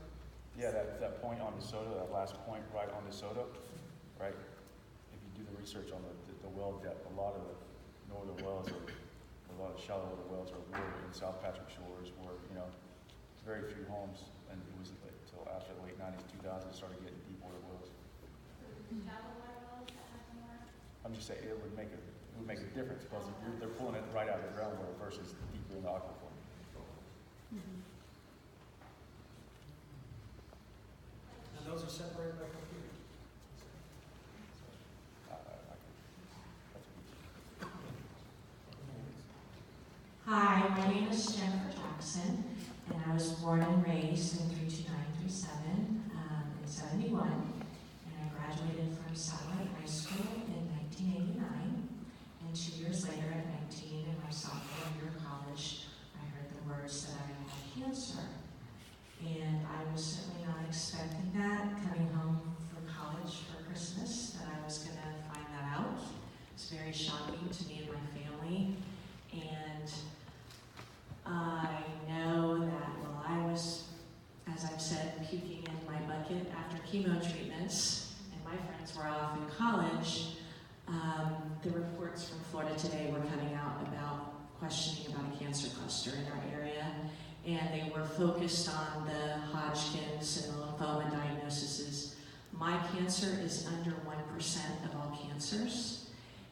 Yeah, that point on DeSoto, that last point right on DeSoto, right? If you do the research on the well depth, a lot of the northern wells, a lot of shallow water wells are in South Patrick Shores, where, very few homes, and it was until after the late 90s, 2000s, started getting deep water wells. I'm just saying it would make a difference, because they're pulling it right out of the groundwater versus deeper in the aquifer. And those are separated by coquina. Hi, my name is Jennifer Jackson, and I was born and raised in 32937 in 71, and I graduated from Satellite High School in 1989, and 2 years later at 19, in my sophomore year of college, I heard the words that I had cancer. And I was certainly not expecting that, coming home from college for Christmas, that I was going to find that out. It was very shocking to me and my family. And I know that while I was, as I've said, puking in my bucket after chemo treatments, and my friends were off in college, the reports from Florida Today were coming out about questioning about a cancer cluster in our area, and they were focused on the Hodgkin's and the lymphoma diagnoses. My cancer is under 1% of all cancers,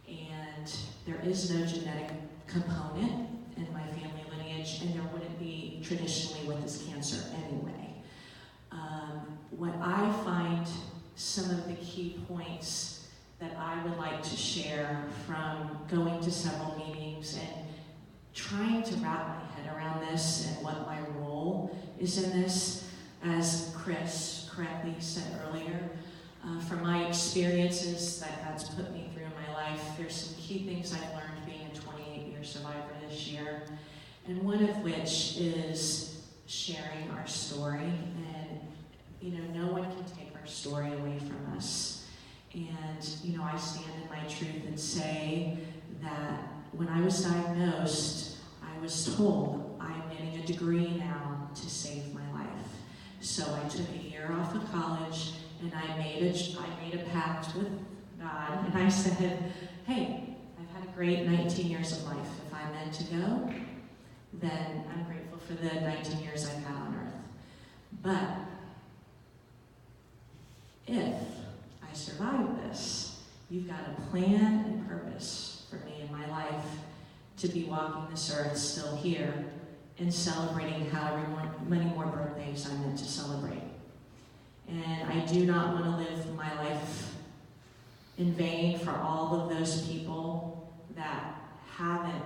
and there is no genetic component in my family lineage, and there wouldn't be traditionally with this cancer anyway. What I find some of the key points that I would like to share from going to several meetings and trying to wrap my head around this and what my role is in this, as Chris correctly said earlier, from my experiences that God's put me through in my life, there's some key things I've learned being a 28-year survivor this year, and one of which is sharing our story. And no one can take our story away from us. And I stand in my truth and say that when I was diagnosed, I was told I'm getting a degree now to save my life. So I took a year off of college, and I made a pact with God, and I said, hey, I've had a great 19 years of life. If I'm meant to go, then I'm grateful for the 19 years I've had on earth. But if I survive this, you've got a plan and purpose for me in my life to be walking this earth still here and celebrating however many more birthdays I'm meant to celebrate. And I do not want to live my life in vain for all of those people that haven't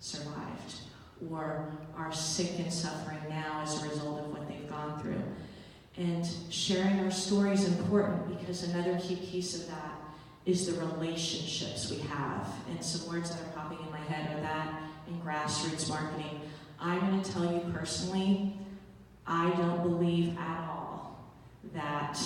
survived or are sick and suffering now as a result of what they've gone through. And sharing our story is important, because another key piece of that is the relationships we have. And some words that are popping in my head are that and grassroots marketing. I'm going to tell you personally, I don't believe at all that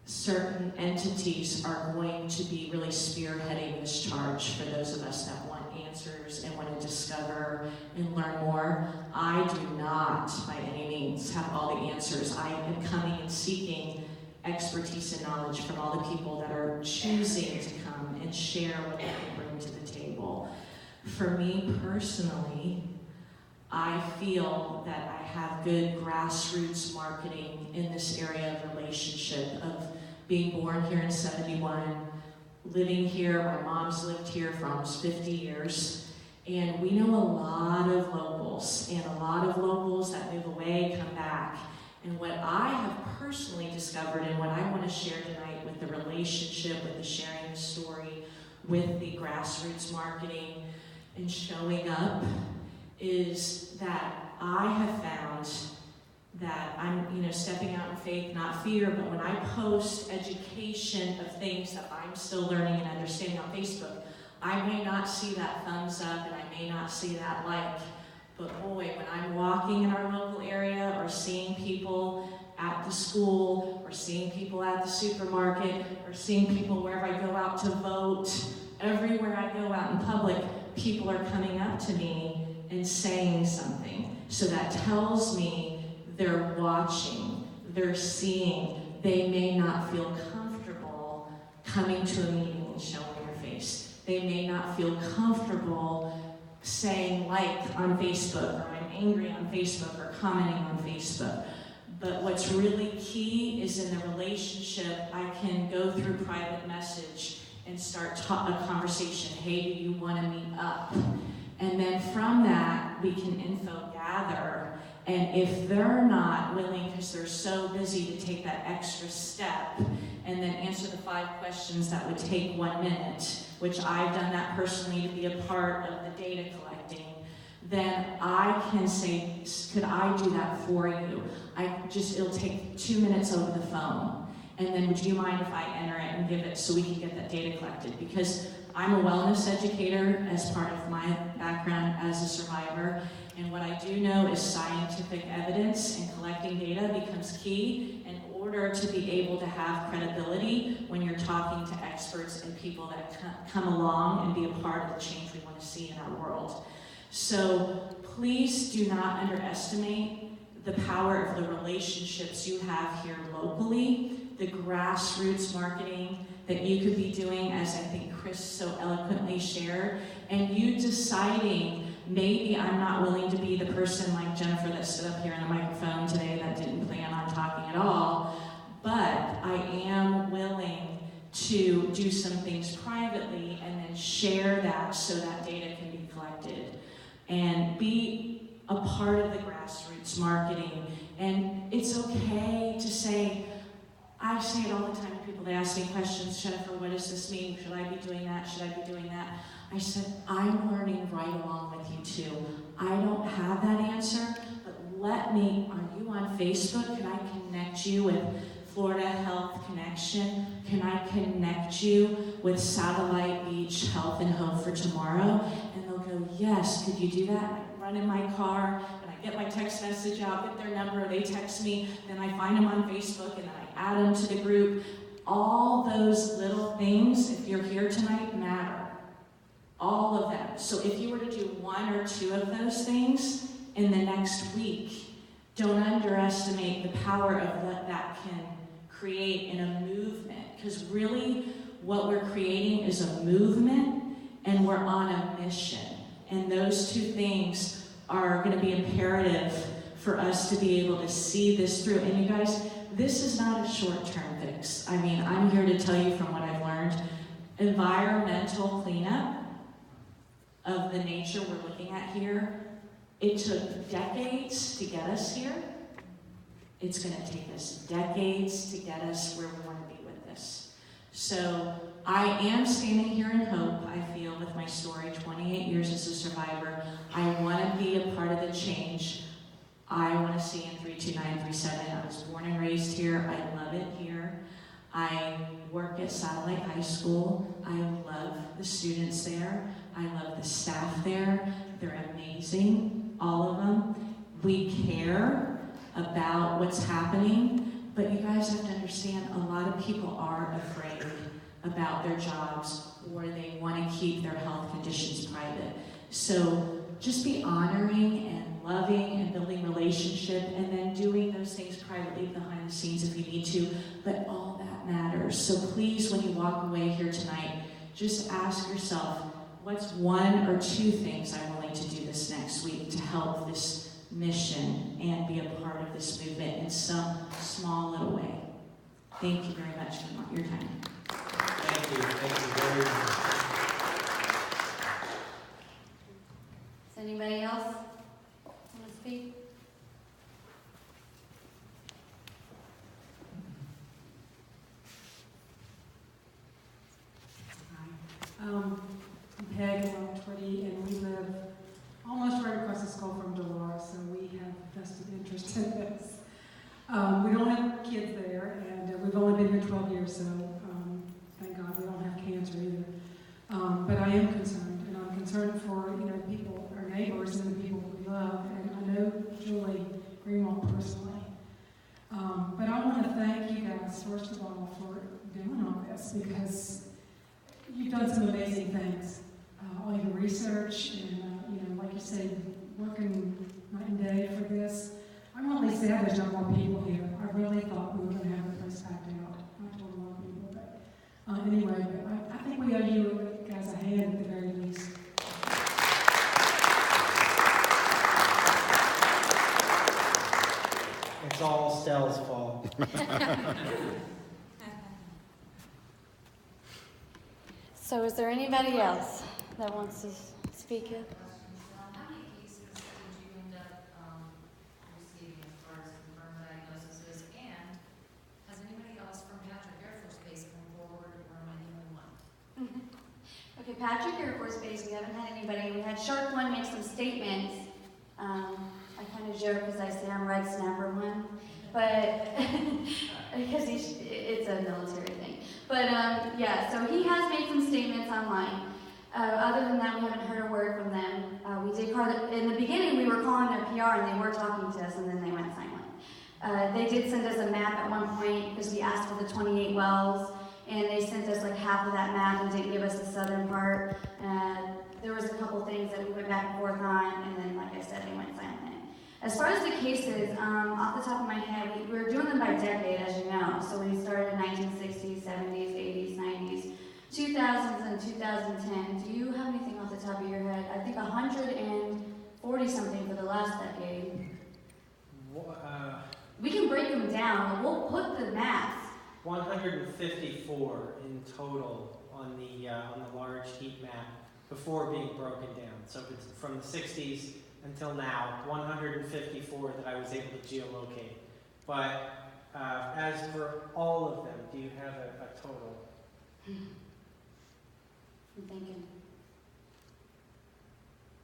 certain entities are going to be really spearheading this charge for those of us that want the answers and want to discover and learn more. I do not, by any means, have all the answers. I am coming and seeking expertise and knowledge from all the people that are choosing to come and share what they can bring to the table. For me personally, I feel that I have good grassroots marketing in this area of relationship, of being born here in 71, living here. My mom's lived here for almost 50 years. And we know a lot of locals, and a lot of locals that move away come back. And what I have personally discovered, and what I want to share tonight with the relationship, with the sharing the story, with the grassroots marketing and showing up, is that I have found that I'm, stepping out in faith, not fear, but when I post education of things that I'm still learning and understanding on Facebook, I may not see that thumbs up and I may not see that like, but boy, when I'm walking in our local area or seeing people at the school or seeing people at the supermarket or seeing people wherever I go out to vote, everywhere I go out in public, people are coming up to me and saying something. So that tells me they're watching, they're seeing. They may not feel comfortable coming to a meeting and showing their face. They may not feel comfortable saying like on Facebook, or I'm angry on Facebook, or commenting on Facebook. But what's really key is in the relationship, I can go through private message and start a conversation. Hey, do you want to meet up? And then from that, we can info gather. And if they're not willing, because they're so busy to take that extra step and then answer the 5 questions that would take 1 minute, which I've done that personally to be a part of the data collecting, then I can say, could I do that for you? It'll take 2 minutes over the phone. And then would you mind if I enter it and give it so we can get that data collected? Because I'm a wellness educator as part of my background as a survivor. And what I do know is scientific evidence and collecting data becomes key in order to be able to have credibility when you're talking to experts and people that come along and be a part of the change we want to see in our world. So please do not underestimate the power of the relationships you have here locally, the grassroots marketing that you could be doing, as I think Chris so eloquently shared, and you deciding, maybe I'm not willing to be the person like Jennifer that stood up here on the microphone today that didn't plan on talking at all, but I am willing to do some things privately and then share that so that data can be collected. And be a part of the grassroots marketing. And it's okay to say, I say it all the time to people, they ask me questions, Jennifer, what does this mean? Should I be doing that? Should I be doing that? I said, I'm learning right along with you too. I don't have that answer, but are you on Facebook? Can I connect you with Florida Health Connection? Can I connect you with Satellite Beach Health and Hope for Tomorrow? And they'll go, yes, could you do that? And I run in my car, and I get my text message out, get their number, they text me, then I find them on Facebook, and then I add them to the group. All those little things, if you're here tonight, matter. All of them. So if you were to do 1 or 2 of those things in the next week, don't underestimate the power of what that can create in a movement. Because really, what we're creating is a movement, and we're on a mission. And those 2 things are going to be imperative for us to be able to see this through. And you guys, this is not a short-term fix. I mean, I'm here to tell you from what I've learned, environmental cleanup of the nature we're looking at here, it took decades to get us here. It's going to take us decades to get us where we want to be with this. So I am standing here in hope, I feel, with my story, 28 years as a survivor. I want to be a part of the change I want to see in 32937. I was born and raised here. I love it here. I work at Satellite High School. I love the students there. I love the staff there. They're amazing, all of them. We care about what's happening, but you guys have to understand, a lot of people are afraid. about their jobs, or they want to keep their health conditions private. So just be honoring and loving and building relationship, and then doing those things privately behind the scenes if you need to, but all that matters. So please, when you walk away here tonight, just ask yourself, what's one or two things I'm willing to do this next week to help this mission and be a part of this movement in some small little way. Thank you very much for your time. Thank you very much. Does anybody else want to speak? I'm Peg, and I'm 20, and we live almost right across the school from Dolores, so we have vested interest in this. We don't have kids there, and we've only been here 12 years, so thank God we don't have cancer either. But I am concerned, and I'm concerned for people, our neighbors, and the people we love, and I know Julie Greenwald personally. But I want to thank you guys, first of all, for doing all this, because you've done some amazing things. All your research and, like you said, working night and day for this. I'm really sad there's not more people here. I really thought we were going to have the place packed out. I told a lot of people, but anyway, but I think we owe you guys a hand at the very least. It's all Stell's fault. So is there anybody else that wants to speak in? How many cases did you end up receiving as far as confirmed diagnoses? And has anybody else from Patrick Air Force Base come forward, or am I the only one? Okay, Patrick Air Force Base, we haven't had anybody. We had Shark One make some statements. I kind of joke because I say I'm Red Snapper One, but because it's a military thing. But yeah, so he has made some statements online. Other than that, we haven't heard a word from them. We did call in the beginning. We were calling their PR, and they were talking to us, and then they went silent. They did send us a map at one point because we asked for the 28 wells, and they sent us like half of that map and didn't give us the southern part. There was a couple things that we went back and forth on, and then, like I said, they went silent. As far as the cases, off the top of my head, we were doing them by decade, as you know. So we started in 1960s, 70s, 80s, 90s, 2000s, and 2010. Do you have anything off the top of your head? I think 140 something for the last decade. We can break them down, but we'll put the maps. 154 in total on the large heat map before being broken down. So it's from the 60s until now, 154 that I was able to geolocate. But as for all of them, do you have a total? I'm thinking.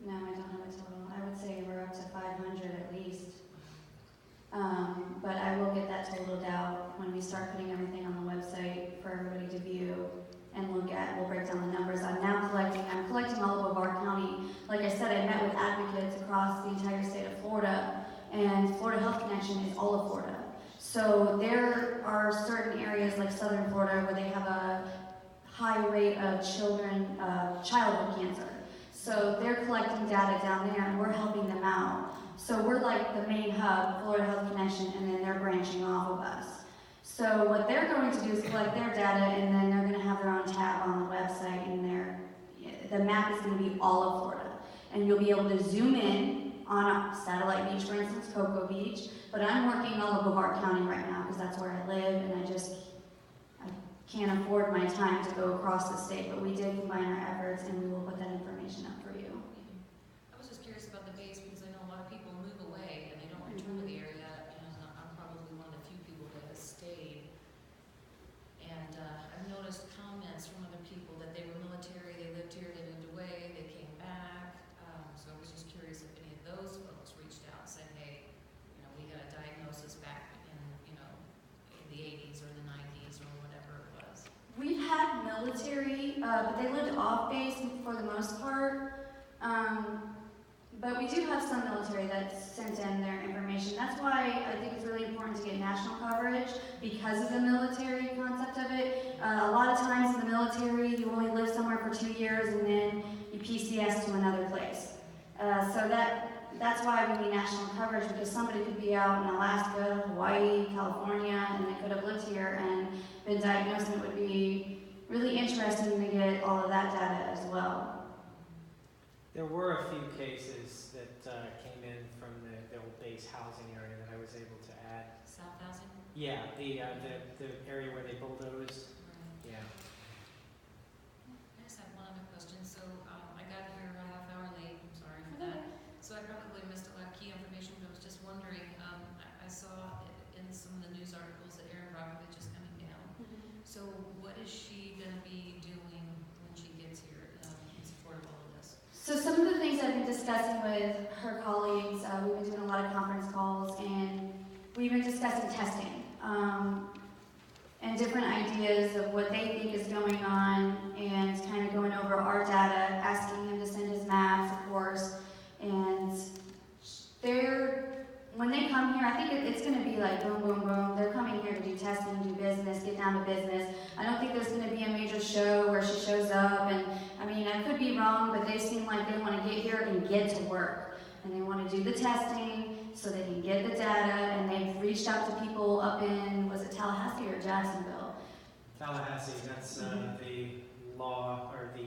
No, I don't have a total. I would say we're up to 500 at least. But I will get that totaled out when we start putting everything on the website for everybody to view and look at. We'll break down the numbers. I'm collecting all over Brevard County. Like I said, I met with advocates across the entire state of Florida, and Florida Health Connection is all of Florida. So there are certain areas like southern Florida where they have a high rate of childhood cancer. So they're collecting data down there, and we're helping them out. So we're like the main hub, Florida Health Connection, and then they're branching off of us. So what they're going to do is collect their data, and then they're going to have their own tab on the website, and the map is going to be all of Florida. And you'll be able to zoom in on Satellite Beach, for instance, Cocoa Beach. But I'm working all of Brevard County right now because that's where I live, and I can't afford my time to go across the state. But we did combine our efforts, and we will put that information up for you. I was just curious about the base because I know a lot of people move away and they don't return to the area, and I'm probably one of the few people that has stayed. And I've noticed comments from other people that they were military, they lived here, they moved away, they came back. So I was just curious if any of those folks reached out and said, hey, we got a diagnosis back in the 80s or the 90s or whatever it was. We've had military, but they lived off base for the most part. But we do have some military that sent in their information. That's why I think it's really important to get national coverage because of the military concept of it. A lot of times in the military, you only live somewhere for 2 years, and then you PCS to another place. So that's why we need national coverage, because somebody could be out in Alaska, Hawaii, California, and they could have lived here and been diagnosed, and it would be really interesting to get all of that data as well. There were a few cases that came in from the old base housing area that I was able to add. South housing? Yeah, the area where they bulldozed. Right. Yeah. I just have one other question. So I got here a half hour late. I'm sorry for that. So I probably missed a lot of key information, but I was just wondering, I saw in some of the news articles that Erin Brockovich is coming down. So what is she going to be doing when she gets here in support of all of this? So some of the things I've been discussing with her colleagues, we've been doing a lot of conference calls, and we've been discussing testing and different ideas of what they think is going on, and kind of going over our data, asking him to send his maps, of course. And when they come here, I think it's going to be like boom, boom, boom. They're coming here to do testing, do business, get down to business. I don't think there's going to be a major show where she shows up, and I mean, I could be wrong, but they seem like they want to get here and get to work. And they want to do the testing so they can get the data, and they've reached out to people up in, was it Tallahassee or Jacksonville? Tallahassee, that's the law, or the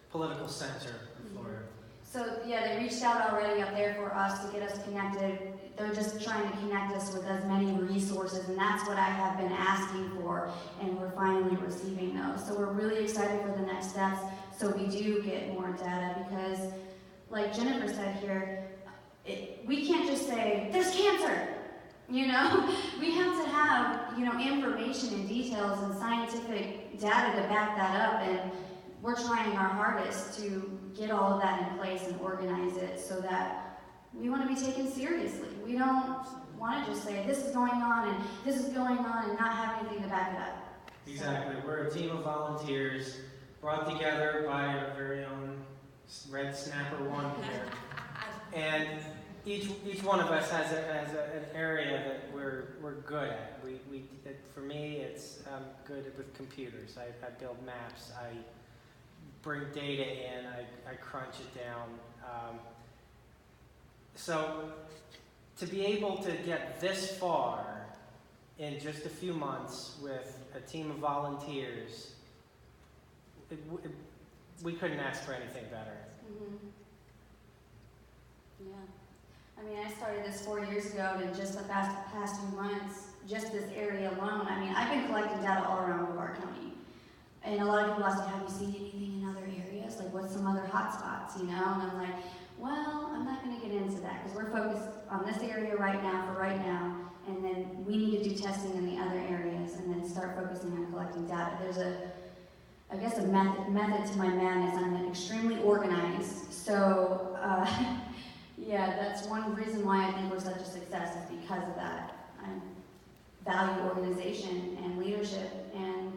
political center of Florida. So yeah, they reached out already up there for us to get us connected. They're just trying to connect us with as many resources, and that's what I have been asking for, and we're finally receiving those. So we're really excited for the next steps, so we do get more data, because like Jennifer said here, we can't just say, there's cancer, you know? We have to have, you know, information and details and scientific data to back that up, and we're trying our hardest to get all of that in place and organize it so that we want to be taken seriously. We don't want to just say, this is going on and this is going on, and not have anything to back it up. Exactly. We're a team of volunteers brought together by our very own Red Snapper One here. And each one of us has an area that we're good at. For me, it's good with computers. I build maps. I bring data in. I crunch it down. So to be able to get this far in just a few months with a team of volunteers, we couldn't ask for anything better. Yeah. I mean, I started this 4 years ago, and in just the past few months, just this area alone, I mean, I've been collecting data all around Brevard County. And a lot of people ask me, have you seen anything in other areas? Like, what's some other hot spots, you know? And I'm like, well, I'm not going to get into that, because we're focused on this area right now, and then we need to do testing in the other areas, and then start focusing on collecting data. There's I guess a method to my madness. I'm extremely organized, so yeah, that's one reason why I think we're such a success, is because of that. I value organization and leadership, and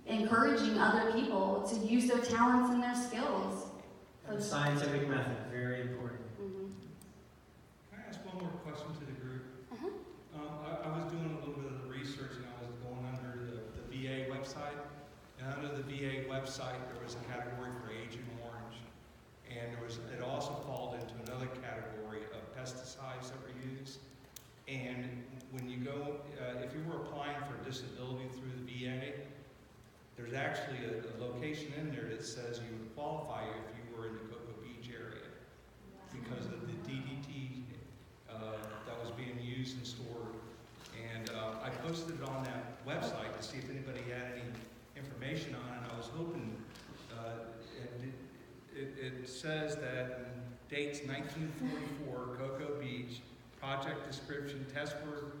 encouraging other people to use their talents and their skills. And the scientific method, very important. Can I ask one more question to the group? I was doing a little bit of the research, and I was going under the VA website. And under the VA website, there was a category for Agent Orange. And it also called into another category of pesticides that were used. And when you go, if you were applying for disability through the VA, there's actually a location in there that says you would qualify if you were in the Cocoa Beach area because of the DDT that was being used and stored. And I posted it on that website to see if anybody had any information on it. And I was hoping, it says that dates 1944, Cocoa Beach, project description, tests were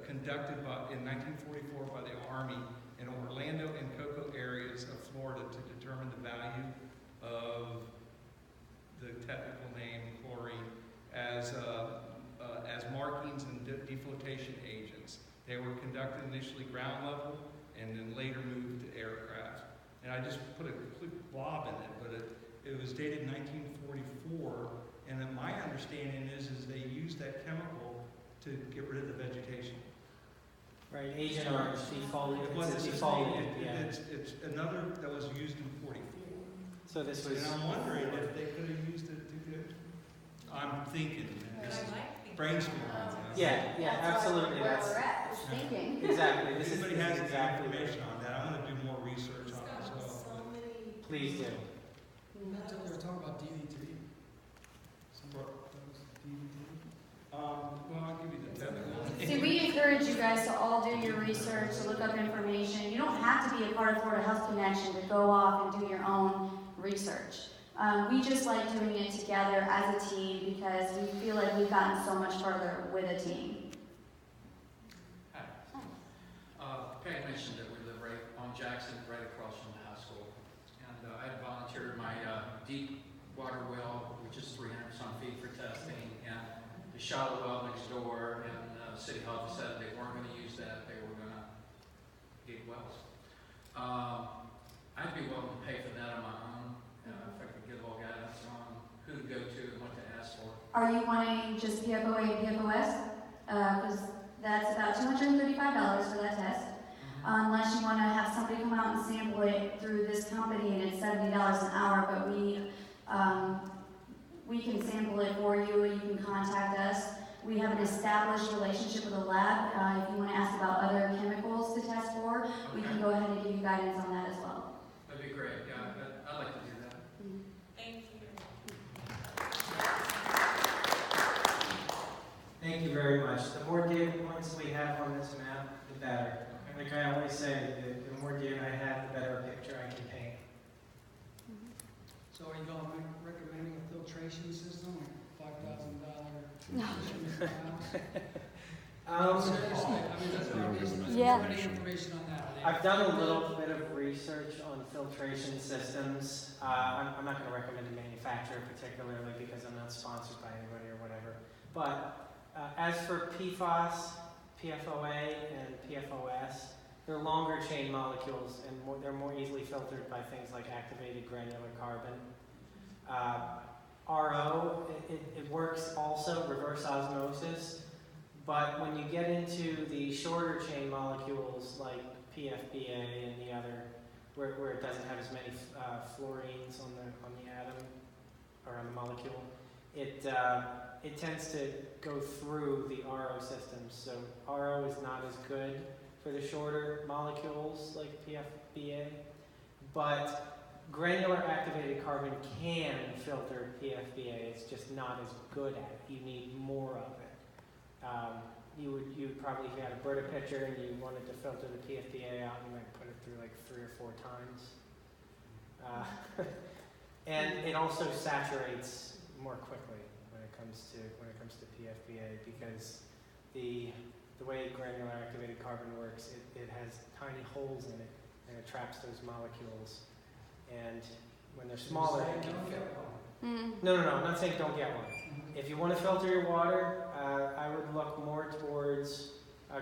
conducted in 1944 by the Army in Orlando and Cocoa areas of Florida to determine the value of the technical name chlorine as markings and deflotation agents. They were conducted initially ground level and then later moved to aircraft. And I just put a quick blob in it, but it was dated 1944, and then my understanding is they used that chemical to get rid of the vegetation. Right, Agent Orange, default, It it's wasn't a the default, same, yeah. it's another that was used in 44. So this was. And I'm wondering if they could have used it to get, I'm thinking, just brainstorming. Yeah, absolutely, Where that's. we're at, is thinking. Exactly, If this is anybody has any exactly. information on that, I'm gonna do more research on it as well. Please do. Not that they were talking about DDT. Well, I'll give you the technical. See, we encourage you guys to all do your research, to look up information. You don't have to be a part of Florida Health Connection to go off and do your own research. We just like doing it together as a team because we feel like we've gotten so much further with a team. Hi. Peg mentioned that we live right on Jackson, right across from the high school. And I had volunteered my deep water well, which is 300 some feet for testing, and the shallow well next door, and City Hall decided they weren't going to use that, they were going to dig wells. I'd be willing to pay for that on my own, if I could get a little guidance on who to go to and what to ask for. Are you wanting just PFOA and PFOS? Because that's about $235 for that test. Unless you want to have somebody come out and sample it through this company and it's $70 an hour, but we can sample it for you. You can contact us. We have an established relationship with a lab. If you want to ask about other chemicals to test for, we can go ahead and give you guidance on that as well. That'd be great, yeah, I'd like to do that. Thank you. Thank you very much. The more data points we have on this map, the better. Like I always say, the more data I have, the better picture I can paint. So are you going recommending a filtration system, like $5,000? No. Seriously, I mean, that's what it is. Yeah. Any information on that? I've done a little bit of research on filtration systems. I'm not going to recommend a manufacturer particularly because I'm not sponsored by anybody or whatever. But as for PFAS, PFOA, and PFOS, they're longer chain molecules and they're more easily filtered by things like activated granular carbon. RO, it works also, reverse osmosis, but when you get into the shorter chain molecules like PFBA and the other, where it doesn't have as many fluorines on the atom or on the molecule, it tends to go through the RO systems. So RO is not as good for the shorter molecules like PFBA, but granular activated carbon can filter PFBA. It's just not as good at it. You need more of it. You would probably, if you had a Brita pitcher and you wanted to filter the PFBA out, you might put it through like 3 or 4 times. And it also saturates more quickly when it comes to PFBA because the way granular activated carbon works, it has tiny holes in it and it traps those molecules. And when they're smaller, it can filter. No, I'm not saying don't get one. If you want to filter your water, I would look more towards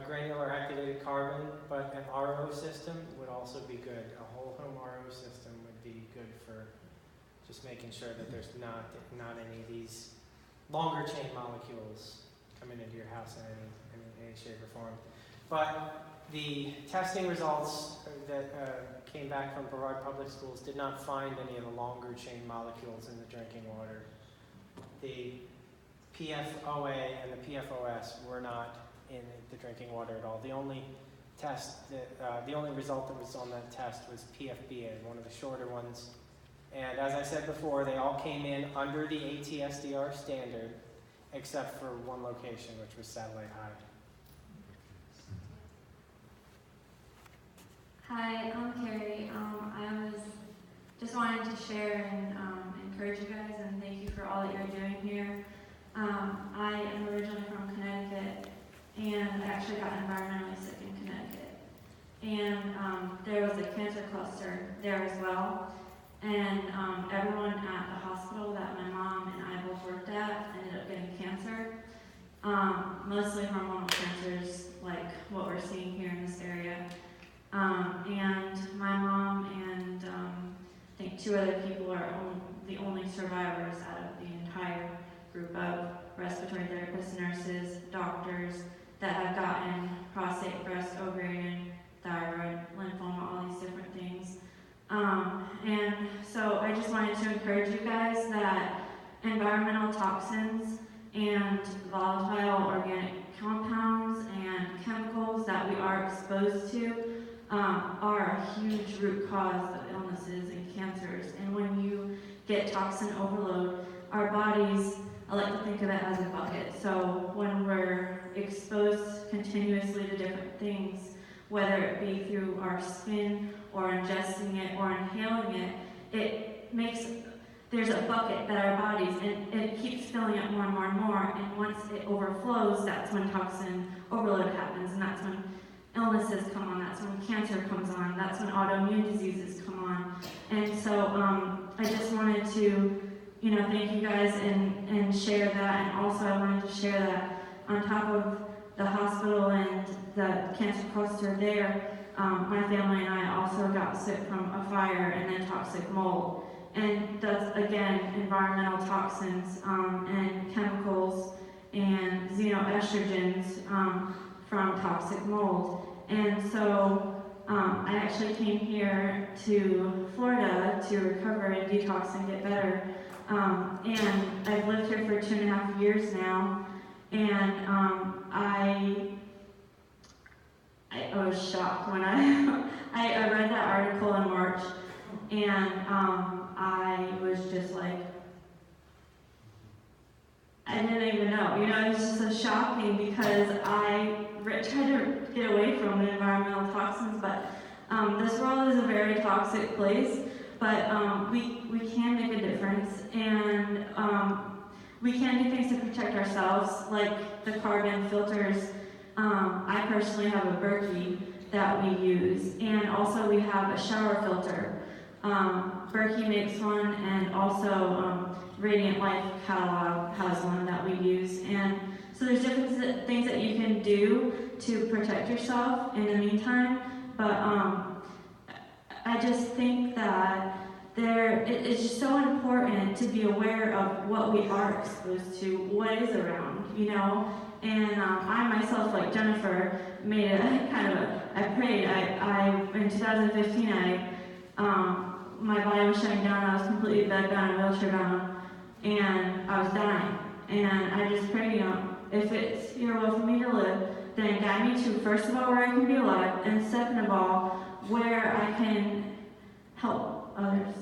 granular activated carbon, but an RO system would also be good. A whole home RO system would be good for just making sure that there's not any of these longer chain molecules coming into your house in any shape or form. But the testing results that came back from Brevard Public Schools did not find any of the longer chain molecules in the drinking water. The PFOA and the PFOS were not in the drinking water at all. The only result that was on that test was PFBA, one of the shorter ones. And as I said before, they all came in under the ATSDR standard, except for one location, which was Satellite High. Hi, I'm Carrie. I was just wanting to share and encourage you guys and thank you for all that you're doing here. I am originally from Connecticut and I actually got environmentally sick in Connecticut. And there was a cancer cluster there as well. And everyone at the hospital that my mom and I both worked at ended up getting cancer. Mostly hormonal cancers like what we're seeing here in this area. And my mom and I think 2 other people are the only survivors out of the entire group of respiratory therapists, nurses, doctors that have gotten prostate, breast, ovarian, thyroid, lymphoma, all these different things. And so I just wanted to encourage you guys that environmental toxins and volatile organic compounds and chemicals that we are exposed to are a huge root cause of illnesses and cancers. And when you get toxin overload, our bodies, I like to think of it as a bucket. So when we're exposed continuously to different things, whether it be through our skin or ingesting it or inhaling it makes, there's a bucket that our bodies, and it keeps filling up more and more and more, and once it overflows, that's when toxin overload happens, and that's when illnesses come on, that's when cancer comes on, that's when autoimmune diseases come on. And so I just wanted to, thank you guys and share that, and also I wanted to share that on top of the hospital and the cancer cluster there, my family and I also got sick from a fire and then toxic mold. And that's, again, environmental toxins and chemicals and xenoestrogens from toxic mold. And so I actually came here to Florida to recover and detox and get better. And I've lived here for 2.5 years now. And I was shocked when I read that article in March, and I was just like, I didn't even know. It was just so shocking because I tried to get away from the environmental toxins, but this world is a very toxic place, but we can make a difference, and we can do things to protect ourselves, like the carbon filters. I personally have a Berkey that we use, and also we have a shower filter. Berkey makes one, and also Radiant Life Catalog has one that we use. And so there's different things that you can do to protect yourself in the meantime, but I just think that it's just so important to be aware of what we are exposed to, what is around, And I myself, like Jennifer, made a kind of I prayed. In 2015, my body was shutting down. I was completely bedbound and wheelchair bound, and I was dying. And I just prayed, if it's your will for me to live, then guide me to, first of all, where I can be alive, and second of all, where I can help others.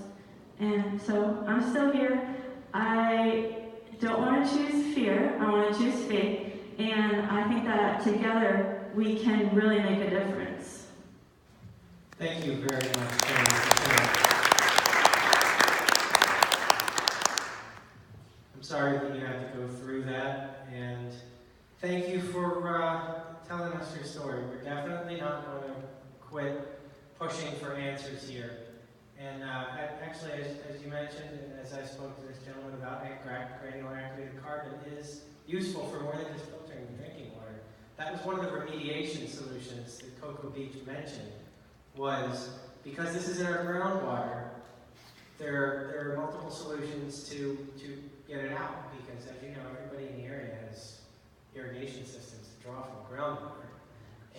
And so I'm still here. I don't want to choose fear. I want to choose faith. And I think that together we can really make a difference. Thank you very much, Karen. I'm sorry that you had to go through that, and thank you for telling us your story. We're definitely not going to quit pushing for answers here. And actually, as you mentioned, and as I spoke to this gentleman about, granular activated carbon is useful for more than just filtering drinking water. That was one of the remediation solutions that Cocoa Beach mentioned, was because this is in our groundwater, there are multiple solutions to get it out, because as you know, everybody in the area has irrigation systems that draw from groundwater,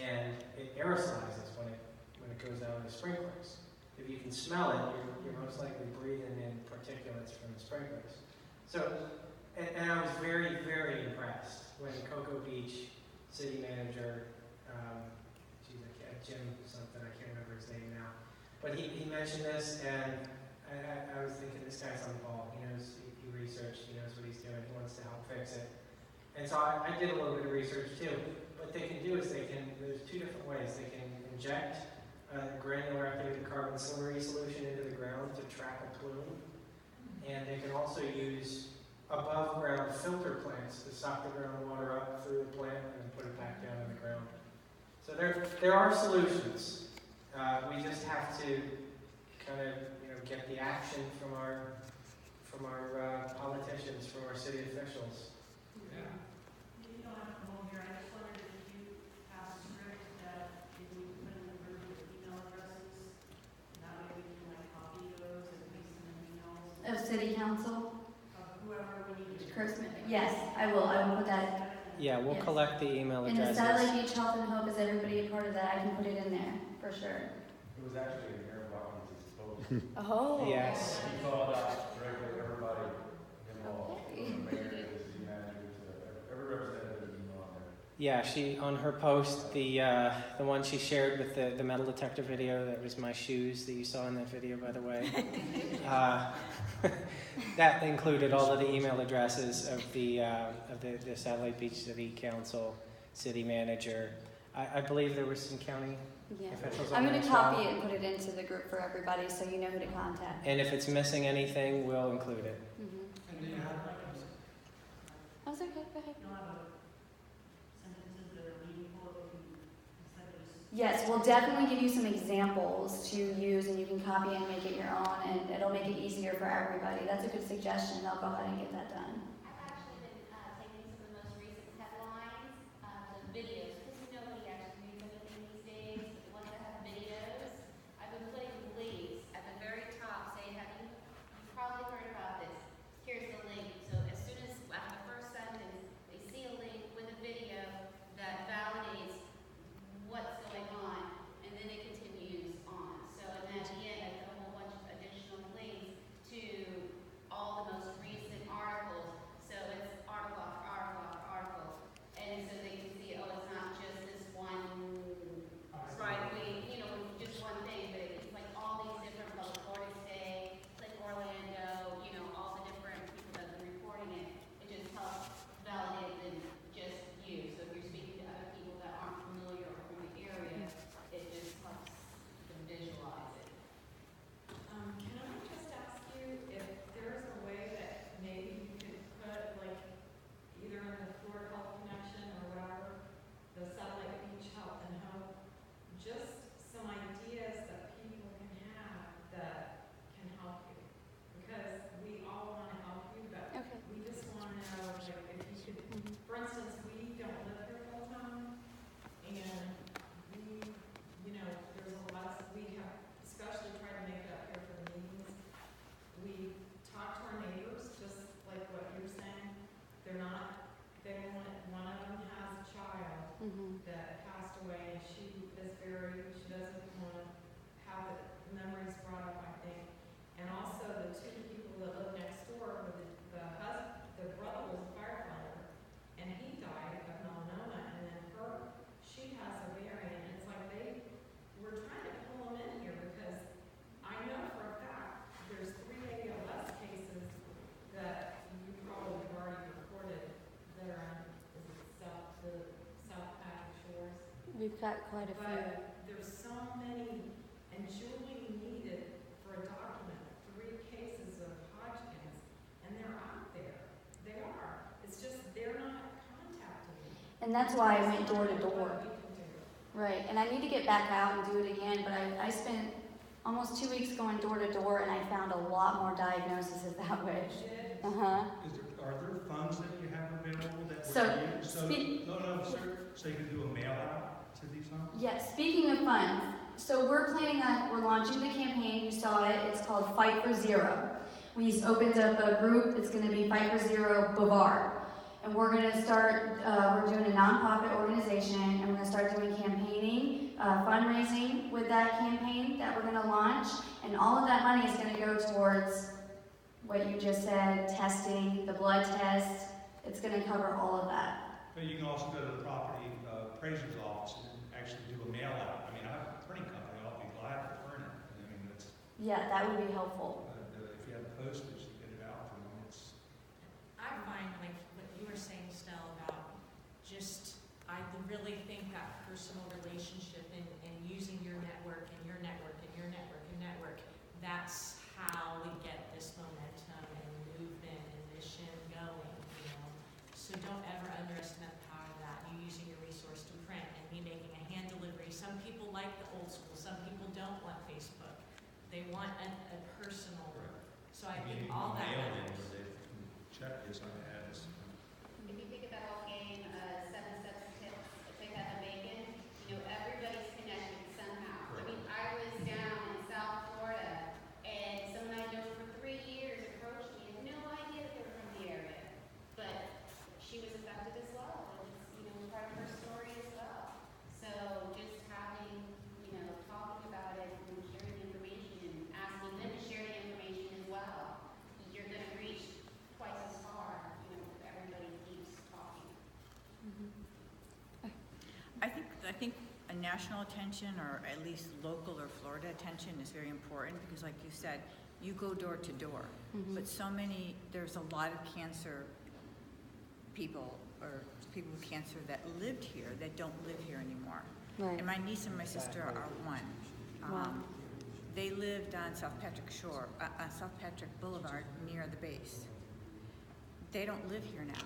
and it aerosolizes when it goes out in the sprinklers. If you can smell it, you're most likely breathing in particulates from the sprinklers. So, and I was very, very impressed when Cocoa Beach city manager, Jim something, I can't remember his name now, but he mentioned this, and I was thinking, this guy's on the ball. He knows, he researched, he knows what he's doing, he wants to help fix it. And so I did a little bit of research too. What they can do is there's two different ways. They can inject granular activated carbon slurry solution into the ground to trap a plume, and they can also use above ground filter plants to suck the groundwater up through the plant and then put it back down in the ground. So there are solutions. We just have to kind of get the action from our politicians, from our city officials. Yeah. You don't have to hold here. I just wondered if you have a script that if we put in the group with email addresses, that way we can copy those and paste them in emails. Of city council? Whoever we need to. Yes, I will put that. Yeah, we'll Yes. collect the email And the addresses. Satellite Beach Health and Hope, is everybody a part of that? I can put it in there, for sure. It was actually an Aaron Watkins' post. Oh. Yes. He called out directly everybody involved, Okay. from the mayor to the city manager to every representative email on there. Yeah, she, on her post, the one she shared with the metal detector video, that was my shoes that you saw in that video, by the way. That included all of the email addresses of the Satellite Beach City Council, city manager. I believe there was some county Yeah. officials I'm on there going to as well. copy it and put it into the group for everybody so you know who to contact. And if it's missing anything, we'll include it. Mm-hmm. And do you have, Oh, it's okay, go ahead. You don't have sentences that are meaningful, instead of just. Yes, we'll definitely give you some examples to use, and you can copy and make it your own, and it'll make it easier for everybody. That's a good suggestion. I'll go ahead and get that done. I've actually been taking some of the most recent headlines, the videos, because nobody actually reads anything these days, but the ones that have videos, I've been putting links at the very top saying, you've probably heard about this. Here's the link. So as soon as, after the first sentence, they see a link with a video that validates what's going on, and then it continues on. So, and then at the end, I put a whole bunch of additional links to all the most recent articles. So it's article after article after article. And so they can see, oh, it's not just this one right wing, just one thing, but it's like all these different public Florida State, like Orlando, all the different people that have been reporting it. It just helps validate it than just you. So if you're speaking to other people that aren't familiar or from the area, it just helps them visualize it. Can I just ask you if there's a way that maybe you could put, like, either in the Florida Health Connection or whatever, the Satellite Beach Health and Hope, just some ideas that people can have that can help you? Because we all want to help you, but Okay. we just want to know, like, if you could, for instance, we don't live here full time, and we, there's a lot of, we have especially tried to make it up here for the meetings. We talk to our neighbors, just like what you're saying. One of them has a child Mm-hmm. that passed away, and she doesn't want to have the memories brought up, I think. And also the two people that live next door, where the brother was a firefighter, and he died of melanoma, and then she has a variant, and it's like we're trying to pull them in here, because I know for a fact, there's 3 ALS cases that you probably have already reported that are on, the South Patrick Shores. We've got quite a few. But there's so many, and Julie needed for a document 3 cases of Hodgkin's, and they're out there. They are. It's just they're not contacting me. And that's why I went door to What door. we can do. Right, and I need to get back out and do it again, but I spent almost 2 weeks going door to door, and I found a lot more diagnoses that way. Uh-huh. Are there funds that you have available that So, would be, so you can do a mail out to these homes? Yes, speaking of funds, so we're launching the campaign, you saw it, it's called Fight for Zero. We opened up a group, it's gonna be Fight for Zero Bavard. And we're gonna start, we're doing a nonprofit organization, and we're gonna start doing campaigning, fundraising with that campaign that we're gonna launch. And all of that money is gonna go towards what you just said, testing, the blood test, it's gonna cover all of that. But you can also go to the property appraiser's office and actually do a mail out. I mean, I have a printing company, I'll be glad to print it. I mean, that's, Yeah, that would be helpful. if you have postage to get it out for them, it's. I find, like what you were saying, Stella, about I really think that personal relationship and using your network and your network and your network and network, that's how we get this momentum and movement and mission going, So don't ever underestimate the power of that. You using your resource to print and me making a hand delivery. Some people like the old school. Some people don't want Facebook. They want a personal. So I think all that matters. Check this on ads. If you think of that whole game, 7 steps tips to take out the bacon, everybody's connected somehow. I mean, I was down in South Florida, and someone I'd known for 3 years approached me, and no idea that they were from the area. But she was affected as well, and national attention or at least local or Florida attention is very important because like you said, you go door to door, but there's a lot of cancer people or people with cancer that lived here that don't live here anymore. Right. And my niece and my sister are one. Wow. They lived on South Patrick Boulevard near the base. They don't live here now,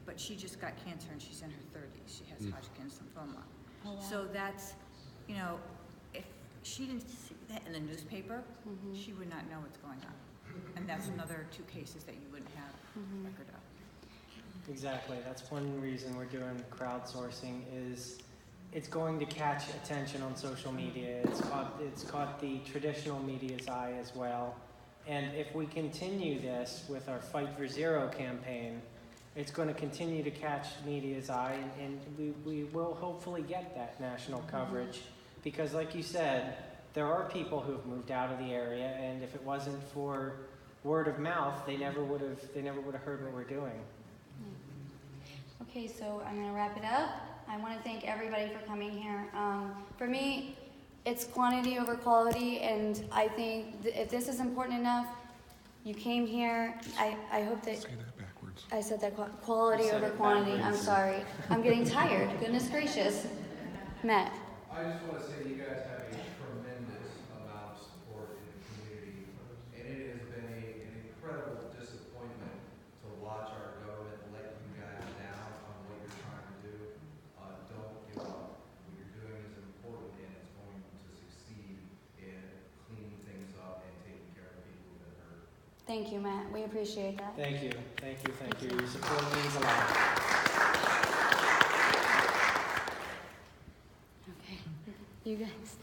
but she just got cancer and she's in her 30s. She has Hodgkin's lymphoma. Oh, wow. So that's, you know, if she didn't see that in the newspaper, she would not know what's going on. And that's another 2 cases that you wouldn't have record of. Exactly. That's one reason we're doing crowdsourcing is it's going to catch attention on social media. It's caught the traditional media's eye as well. And if we continue this with our Fight for Zero campaign, it's going to continue to catch media's eye, and we will hopefully get that national coverage. Because like you said, there are people who have moved out of the area, and if it wasn't for word of mouth, they never would have heard what we're doing. Okay, so I'm gonna wrap it up. I want to thank everybody for coming here. For me, it's quantity over quality, and I think if this is important enough, you came here. I hope that. Say that backwards. I said that quality over quantity. I'm sorry. I'm getting tired. Goodness gracious, Matt. I just want to say you guys have a tremendous amount of support in the community, and it has been an incredible disappointment to watch our government let you guys down on what you're trying to do. Don't give up. What you're doing is important, and it's going to succeed in cleaning things up and taking care of people that hurt. Thank you, Matt. We appreciate that. Thank you. Thank you. Thank you. Your support means a lot. Okay. You guys.